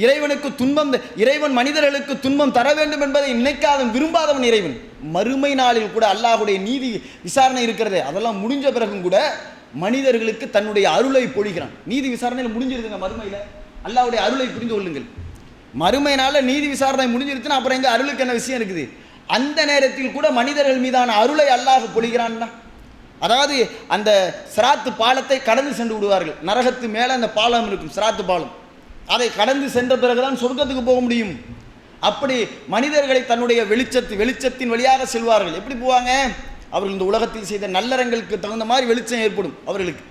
இறைவனுக்கு துன்பம், இறைவன் மனிதர்களுக்கு துன்பம் தர வேண்டும் என்பதை நினைக்காதவன், விரும்பாதவன் இறைவன். மறுமை நாளில் கூட அல்லாஹ்வுடைய நீதி விசாரணை இருக்கிறதே, அதெல்லாம் முடிஞ்ச பிறகும் கூட மனிதர்களுக்கு தன்னுடைய அருளை பொழிகிறான். நீதி விசாரணையில் முடிஞ்சிருதுங்க மறுமையில். அல்லாஹ்வுடைய அருளை புரிந்து கொள்ளுங்கள். மறுமையினால நீதி விசாரணை முடிஞ்சிருச்சுன்னா அப்புறம் எங்க அருளுக்கு என்ன விஷயம் இருக்குது? அந்த நேரத்தில் கூட மனிதர்கள் மீதான அருளை அல்லாஹ் பொழிகிறான்னா, அதாவது அந்த சிராத்து பாலத்தை கடந்து சென்று விடுவார்கள். நரகத்து மேலே அந்த பாலம் இருக்கும், சிராத்து பாலம். அதை கடந்து சென்ற பிறகுதான் சொர்க்கத்துக்கு போக முடியும். அப்படி மனிதர்களை தன்னுடைய வெளிச்சத்தின் வழியாக செல்வார்கள். எப்படி போவாங்க? அவர்கள் இந்த உலகத்தில் செய்த நல்லறங்களுக்கு தகுந்த மாதிரி வெளிச்சம் ஏற்படும் அவர்களுக்கு.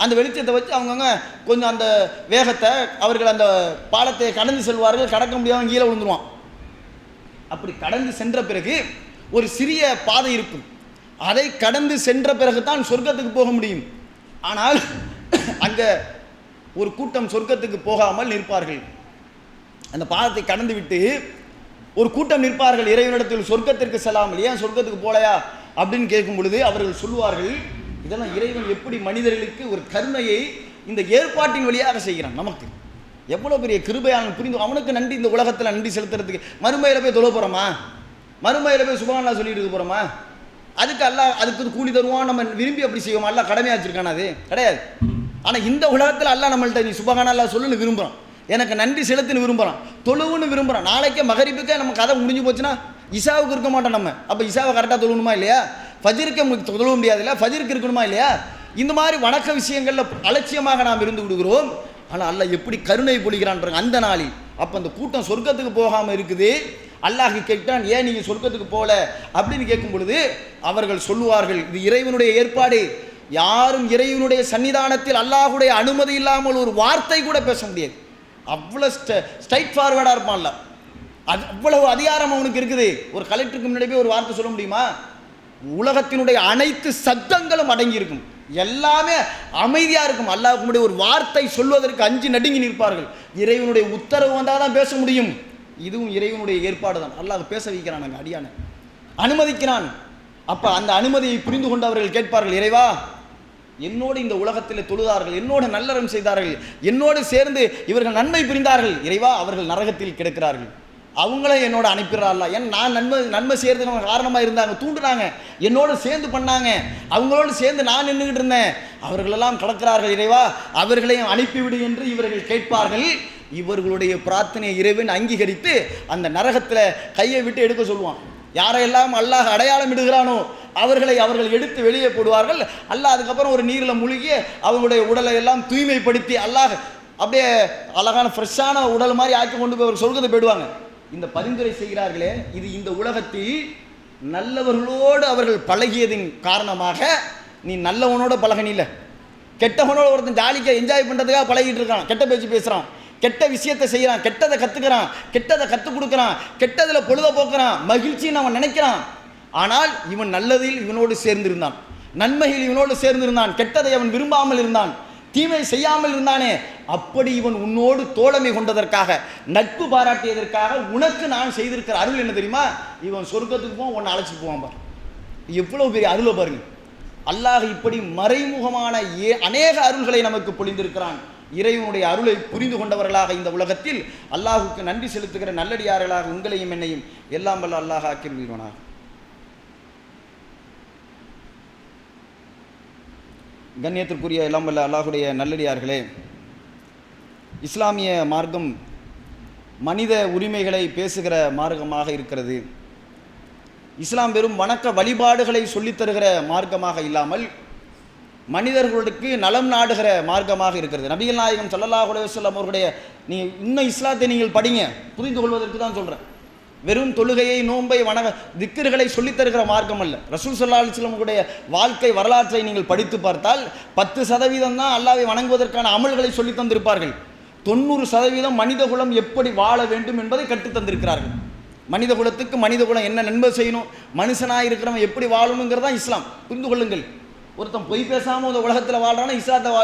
அந்த வெளிச்சத்தை வச்சு அவங்கவுங்க கொஞ்சம் அந்த வேகத்தை அவர்கள் அந்த பாலத்தை கடந்து செல்வார்கள். கடக்க முடியாமல் கீழே விழுந்துருவான். அப்படி கடந்து சென்ற பிறகு ஒரு சிறிய பாதை இருக்கும். அதை கடந்து சென்ற பிறகு தான் சொர்க்கத்துக்கு போக முடியும். ஆனால் அங்கே ஒரு கூட்டம் சொர்க்கத்துக்கு போகாமல் நிற்பார்கள். அந்த பாதத்தை கடந்து விட்டு ஒரு கூட்டம் நிற்பார்கள் இறைவனிடத்தில், சொர்க்கத்திற்கு செல்லாமல். ஏன் சொர்க்கத்துக்கு போலையா அப்படின்னு கேட்கும் பொழுது அவர்கள் சொல்லுவார்கள், இதெல்லாம் இறைவன் எப்படி மனிதர்களுக்கு ஒரு கருணையை இந்த ஏற்பாட்டின் வழியாக செய்கிறான். நமக்கு எவ்வளோ பெரிய கிருபையாளன் புரிந்து, அவனுக்கு நன்றி இந்த உலகத்தில் நன்றி செலுத்துறதுக்கு. மறுமையில் போய் தொழ போகிறோமா? மறுமையில் போய் சுபஹானல்லாஹ் சொல்லிட்டு இருக்க போகிறோமா? அதுக்கு அல்லாஹ் அதுக்கு கூலி தருவான். நம்ம விரும்பி அப்படி செய்வோமா? அல்லாஹ் கடமையாக வச்சிருக்கானா? அது கிடையாது. ஆனால் இந்த உலகத்தில் அல்லாஹ் நம்மள்ட்ட நீ சுபஹானல்லாஹ் சொல்லுன்னு விரும்புகிறான், எனக்கு நன்றி செலுத்துன்னு விரும்புகிறான், தொழுவுன்னு விரும்புகிறான். நாளைக்கே மகரிப்புக்கே நம்ம கதை முடிஞ்சு போச்சுன்னா இசாவுக்கு இருக்க மாட்டோம் நம்ம. அப்போ இசாவை கரெக்டாக தொழுணுமா இல்லையா? ஃபஜ்ருக்கு நமக்கு தொழுவ முடியாது இல்லையா? ஃபஜ்ருக்கு இருக்கணுமா இல்லையா? இந்த மாதிரி வணக்க விஷயங்களில் அலட்சியமாக நாம் இருந்து விடுகிறோம். ஆனால் அல்லாஹ் எப்படி கருணை பொழிகிறான் அந்த நாளில். அப்போ அந்த கூட்டம் சொர்க்கத்துக்கு போகாமல் இருக்குது. அல்லாஹ் கேட்டான், ஏன் நீங்கள் சொர்க்கத்துக்கு போகல அப்படின்னு கேட்கும் பொழுது அவர்கள் சொல்லுவார்கள், இது இறைவனுடைய ஏற்பாடு. யாரும் இறைவனுடைய சன்னிதானத்தில் அல்லாஹுடைய அனுமதி இல்லாமல் ஒரு வார்த்தை கூட பேச முடியாது. அவ்வளோ ஸ்ட்ரைட் ஃபார்வர்டாக இருப்பான்ல. அது அவ்வளவு அதிகாரம் அவனுக்கு இருக்குது. ஒரு கலெக்டருக்கு முன்னாடி போய் ஒரு வார்த்தை சொல்ல முடியுமா? உலகத்தினுடைய அனைத்து சத்தங்களும் அடங்கி இருக்கும், எல்லாமே அமைதியாக இருக்கும். அல்லாஹ்வுக்கு முன்னாடி ஒரு வார்த்தை சொல்வதற்கு அஞ்சு நடுங்கி நிற்பார்கள். இறைவனுடைய உத்தரவு வந்தால் தான் பேச முடியும். இதுவும் இறைவனுடைய ஏற்பாடு தான். அல்லாஹ் பேச வைக்கிறான், அங்கே அடியான அனுமதிக்கிறான். அப்போ அந்த அனுமதியை புரிந்து கொண்டு அவர்கள் கேட்பார்கள், இறைவா என்னோடு இந்த உலகத்தில் தொழுதார்கள், என்னோடு நல்லறம் செய்தார்கள், என்னோடு சேர்ந்து இவர்கள் நன்மை புரிந்தார்கள். இறைவா அவர்கள் நரகத்தில் கிடக்கிறார்கள், அவங்கள என்னோட அனுப்பிடுறாள். ஏன்னா நான் நன்மை செய்கிறதுக்கு காரணமாக இருந்தாங்க, தூண்டுனாங்க, என்னோடு சேர்ந்து பண்ணாங்க, அவங்களோடு சேர்ந்து நான் நின்றுக்கிட்டு இருந்தேன், அவர்களெல்லாம் கிடக்கிறார்கள். இறைவா அவர்களையும் அனுப்பிவிடு என்று இவர்கள் கேட்பார்கள். இவர்களுடைய பிரார்த்தனையை இறைவன் அங்கீகரித்து அந்த நரகத்தில் கையை விட்டு எடுக்க சொல்லுவான். யாரையெல்லாம் அல்லாஹ் அடையாளம் இடுகிறானோ அவர்கள் எடுத்து வெளியே போடுவார்கள். அல்லாஹ் அதுக்கப்புறம் ஒரு நீரில் மூழ்கி அவங்களுடைய உடலை எல்லாம் தூய்மைப்படுத்தி அல்லாஹ் அப்படியே அழகான ஃப்ரெஷ்ஷான உடல் மாதிரி ஆக்கி கொண்டு போய் அவர் சொர்க்கத்தை போயிடுவாங்க. இந்த பரிந்துரை செய்கிறார்களே, இது இந்த உலகத்தில் நல்லவர்களோடு அவர்கள் பழகியதின் காரணமாக. நீ நல்லவனோட பழகனில்ல, கெட்டவனோட ஒருத்தன் ஜாலிக்காக என்ஜாய் பண்ணுறதுக்காக பழகிட்டு இருக்கான், கெட்ட பேச்சு பேசுகிறான், கெட்ட விஷயத்தை செய்கிறான், கெட்டதை கற்றுக்கிறான், கெட்டதை கற்றுக் கொடுக்குறான், கெட்டதில் பொழுத போக்குறான், மகிழ்ச்சின்னு அவன் நினைக்கிறான். ஆனால் இவன் நல்லதில் இவனோடு சேர்ந்திருந்தான், நன்மையில் இவனோடு சேர்ந்திருந்தான், கெட்டதை அவன் விரும்பாமல் இருந்தான், தீமை செய்யாமல் இருந்தானே, அப்படி இவன் உன்னோடு தோழமை கொண்டதற்காக, நட்பு பாராட்டியதற்காக உனக்கு நான் செய்திருக்கிற அருள் என்ன தெரியுமா? இவன் சொர்க்கத்துக்கு போவான், உன்னை அழைச்சிட்டு போவான். பார் எவ்வளோ பெரிய அருளை பாருங்க. அல்லாஹ் இப்படி மறைமுகமான அநேக அருள்களை நமக்கு பொழிந்திருக்கிறான். இறைவனுடைய அருளை புரிந்து கொண்டவர்களாக இந்த உலகத்தில் அல்லாஹுக்கு நன்றி செலுத்துகிற நல்லடியார்களாக உங்களையும் என்னையும் எல்லாம் வல்ல அல்லாஹ் ஆக்கிடுவானாக. கண்ணியத்திற்குரிய எல்லாம் வல்ல அல்லாஹுடைய நல்லடியார்களே, இஸ்லாமிய மார்க்கம் மனித உரிமைகளை பேசுகிற மார்க்கமாக இருக்கிறது. இஸ்லாம் வெறும் வணக்க வழிபாடுகளை சொல்லித்தருகிற மார்க்கமாக இல்லாமல் மனிதர்களுக்கு நலம் நாடுகிற மார்க்கமாக இருக்கிறது. நபிகள் நாயகம் ஸல்லல்லாஹு அலைஹி வஸல்லம் அவர்களுடைய இன்னும் இஸ்லாத்தை நீங்கள் படிங்க, புரிந்து கொள்வதற்கு தான் சொல்கிறேன். வெறும் தொழுகையை, நோன்பை, திக்ருகளை சொல்லித்தருகிற மார்க்கம் அல்ல. ரசூல் ஸல்லல்லாஹு அலைஹி வஸல்லம் அவர்களுடைய வாழ்க்கை வரலாற்றை நீங்கள் படித்து பார்த்தால் 10% தான் அல்லாஹ்வை வணங்குவதற்கான அமல்களை சொல்லி தந்திருப்பார்கள். 90% மனித குலம் எப்படி வாழ வேண்டும் என்பதை கற்றுத் தந்திருக்கிறார்கள். மனித குலத்துக்கு மனித குலம் என்ன நன்மை செய்யணும், மனுஷனாக இருக்கிறவன் எப்படி வாழணுங்கிறதா இஸ்லாம். புரிந்து கொள்ளுங்கள். ஒருத்தன் பொய் பேசாமல் இந்த உலகத்தில் வாழ்றானா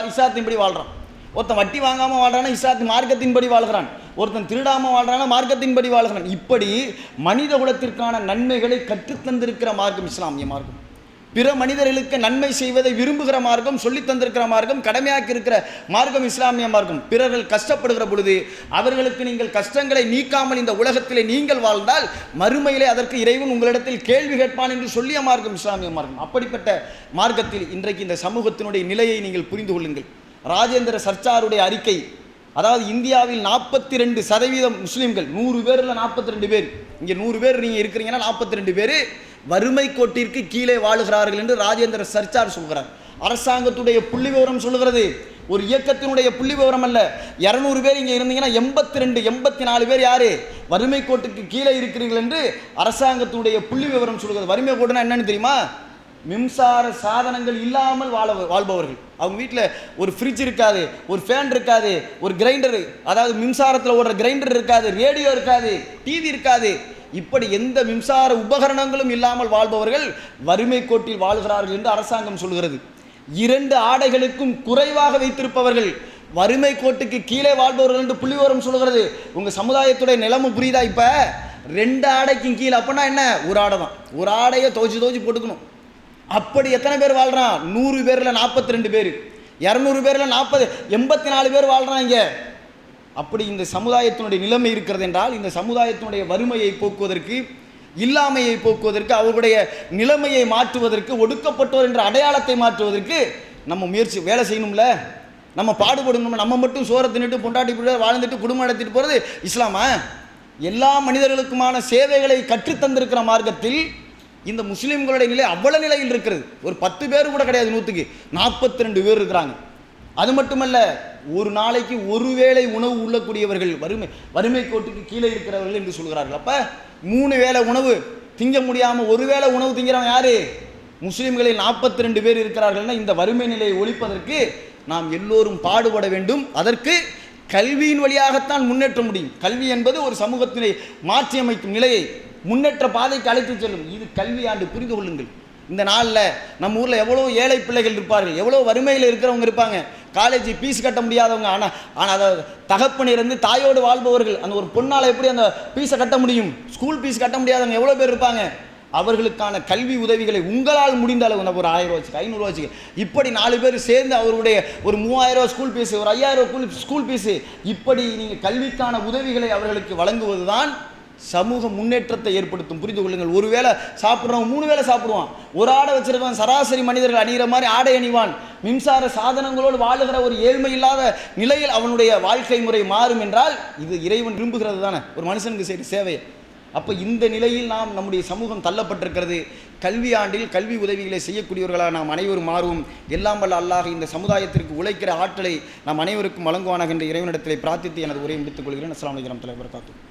இஸ்லாத்தின்படி வாழ்கிறான். ஒருத்தன் வட்டி வாங்காமல் வாழ்றானா இஸ்லாத்து மார்க்கத்தின்படி வாழ்கிறான். ஒருத்தன் திருடாமல் வாழ்றானா மார்க்கத்தின்படி வாழ்கிறான். இப்படி மனித குலத்திற்கான நன்மைகளை கற்றுத்தந்திருக்கிற மார்க்கம் இஸ்லாமிய மார்க்கம். பிற மனிதர்களுக்கு நன்மை செய்வதை விரும்புகிற மார்க்கம், சொல்லித் தந்திருக்கிற மார்க்கம், கடமையாக்கி இருக்கிற மார்க்கம் இஸ்லாமிய மார்க்கம். பிறர்கள் கஷ்டப்படுகிற பொழுது அவர்களுக்கு நீங்கள் கஷ்டங்களை நீக்காமல் இந்த உலகத்திலே நீங்கள் வாழ்ந்தால் மறுமையிலே அதற்கு இறைவன் உங்களிடத்தில் கேள்வி கேட்பான் என்று சொல்லிய மார்க்கம் இஸ்லாமிய மார்க்கம். அப்படிப்பட்ட மார்க்கத்தில் இன்றைக்கு இந்த சமூகத்தினுடைய நிலையை நீங்கள் புரிந்து கொள்ளுங்கள். ராஜேந்திர சர்ச்சாருடைய அறிக்கை, அதாவது இந்தியாவில் 42% முஸ்லீம்கள், 100 பேரில் 42 பேர், இங்கே 100 பேர் நீங்கள் இருக்கிறீங்கன்னா 42 பேர் வறுமை கோட்டிற்கு கீழே வாழுகிறார்கள் என்று ராஜேந்திர சர்ச்சார் சொல்கிறார். அரசாங்கத்துடைய புள்ளி விவரம் சொல்லுகிறது, ஒரு இயக்கத்தினுடைய புள்ளி விவரம் அல்ல. 200 பேர் இங்கே இருந்தீங்கன்னா 84 பேர் யாரு வறுமை கோட்டுக்கு கீழே இருக்கிறீர்கள் என்று அரசாங்கத்துடைய புள்ளி விவரம் சொல்கிறது. வறுமை கோட்டுனா என்னன்னு தெரியுமா? மின்சார சாதனங்கள் இல்லாமல் வாழ்பவர்கள். அவங்க வீட்டில் ஒரு ஃப்ரிட்ஜ் இருக்காது, ஒரு ஃபேன் இருக்காது, ஒரு கிரைண்டர், அதாவது மின்சாரத்தில் ஓடுற கிரைண்டர் இருக்காது, ரேடியோ இருக்காது, டிவி இருக்காது. இப்படி எந்த மின்சார உபகரணங்களும் இல்லாமல் வாழ்பவர்கள் வறுமை கோட்டில் வாழ்கிறார்கள் என்று அரசாங்கம் சொல்கிறது. 2 ஆடைகளுக்கும் குறைவாக வைத்திருப்பவர்கள் வறுமை கோட்டுக்கு கீழே வாழ்பவர்கள் என்று புள்ளிவிவரம் சொல்கிறது. உங்கள் சமுதாயத்துடைய நிலைமை புரியுதா? இப்போ 2 ஆடைக்கும் கீழே அப்படின்னா என்ன? ஒரு ஆடை தான். ஒரு ஆடையை துவச்சி போட்டுக்கணும். அப்படி எத்தனை பேர் வாழ்றான்? 100 பேரில் 42 பேர், 200 பேரில் 84 பேர் வாழ்றாங்க. அப்படி இந்த சமுதாயத்தினுடைய நிலைமை இருக்கிறது என்றால், இந்த சமுதாயத்தினுடைய வறுமையை போக்குவதற்கு, இல்லாமையை போக்குவதற்கு, அவர்களுடைய நிலைமையை மாற்றுவதற்கு, ஒடுக்கப்பட்டோர் என்ற அடையாளத்தை மாற்றுவதற்கு நம்ம வேலை செய்யணும்ல, நம்ம பாடுபடணும். நம்ம மட்டும் சோறை தின்னுட்டு பொண்டாட்டி வாழ்ந்துட்டு குடும்பம் நடத்திட்டு போகிறது இஸ்லாமா? எல்லா மனிதர்களுக்குமான சேவைகளை கற்றுத்தந்திருக்கிற மார்க்கத்தில் இந்த முஸ்லீம்களுடைய நிலை அவ்வளவு நிலையில் இருக்கிறது. ஒரு 10 பேர் கூட கிடையாது, 100க்கு 42 பேர் இருக்கிறாங்க. அது மட்டுமல்ல, ஒரு நாளைக்கு ஒரு வேளை உணவு உள்ளக்கூடியவர்கள் வறுமை கோட்டுக்கு கீழே இருக்கிறவர்கள் என்று சொல்கிறார்கள். அப்போ 3 வேளை உணவு திங்க முடியாமல் ஒரு வேளை உணவு திங்கிறவங்க யாரு? முஸ்லீம்களில் 42 பேர் இருக்கிறார்கள்னா இந்த வறுமை நிலையை ஒழிப்பதற்கு நாம் எல்லோரும் பாடுபட வேண்டும். அதற்கு கல்வியின் வழியாகத்தான் முன்னேற்ற முடியும். கல்வி என்பது ஒரு சமூகத்தினை மாற்றியமைக்கும் நிலையை முன்னேற்ற பாதைக்கு அழைத்து செல்லும். இது கல்வி ஆண்டு, புரிந்து கொள்ளுங்கள். இந்த நாளில் நம்ம ஊரில் எவ்வளோ ஏழை பிள்ளைகள் இருப்பார்கள், எவ்வளோ வறுமையில் இருக்கிறவங்க இருப்பாங்க, காலேஜ் ஃபீஸ் கட்ட முடியாதவங்க. ஆனால் அதாவது தகப்பன் இருந்து தாயோடு வாழ்பவர்கள், அந்த ஒரு பொண்ணால் எப்படி அந்த ஃபீஸை கட்ட முடியும்? ஸ்கூல் ஃபீஸ் கட்ட முடியாதவங்க எவ்வளோ பேர் இருப்பாங்க? அவர்களுக்கான கல்வி உதவிகளை உங்களால் முடிந்த அளவு, ஒரு 1000 வச்சுக்க, 500 வச்சுக்க, இப்படி 4 பேர் சேர்ந்து அவருடைய ஒரு 3000 ஸ்கூல் ஃபீஸு, ஒரு 5000 ஸ்கூல் ஃபீஸு, இப்படி நீங்கள் கல்விக்கான உதவிகளை அவர்களுக்கு வழங்குவது தான் சமூக முன்னேற்றத்தை ஏற்படுத்தும். புரிந்து கொள்ளுங்கள். ஒரு வேளை சாப்பிட்றவன் 3 வேளை சாப்பிடுவான். ஒரு ஆடை வச்சிருக்கவன் சராசரி மனிதர்கள் அணிகிற மாதிரி ஆடை அணிவான். மின்சார சாதனங்களோடு வாழுகிற ஒரு ஏழ்மை இல்லாத நிலையில் அவனுடைய வாழ்க்கை முறை மாறும் என்றால் இது இறைவன் விரும்புகிறது தானே, ஒரு மனுஷனுக்கு செய்கிற சேவை. அப்போ இந்த நிலையில் நாம் நம்முடைய சமூகம் தள்ளப்பட்டிருக்கிறது. கல்வி ஆண்டில் கல்வி உதவிகளை செய்யக்கூடியவர்களாக நாம் அனைவரும் மாறுவோம். எல்லாம் வல்ல அல்லாஹ் இந்த சமுதாயத்திற்கு உழைக்கிற ஆற்றலை நாம் அனைவருக்கும் வழங்குவானாக என்ற இறைவனிடத்திலே பிரார்த்தித்து எனது உரையை முடித்துக் கொள்கிறேன். அஸ்ஸலாமு அலைக்கும் வரஹ்மத்துல்லாஹி வபரகாத்துஹு.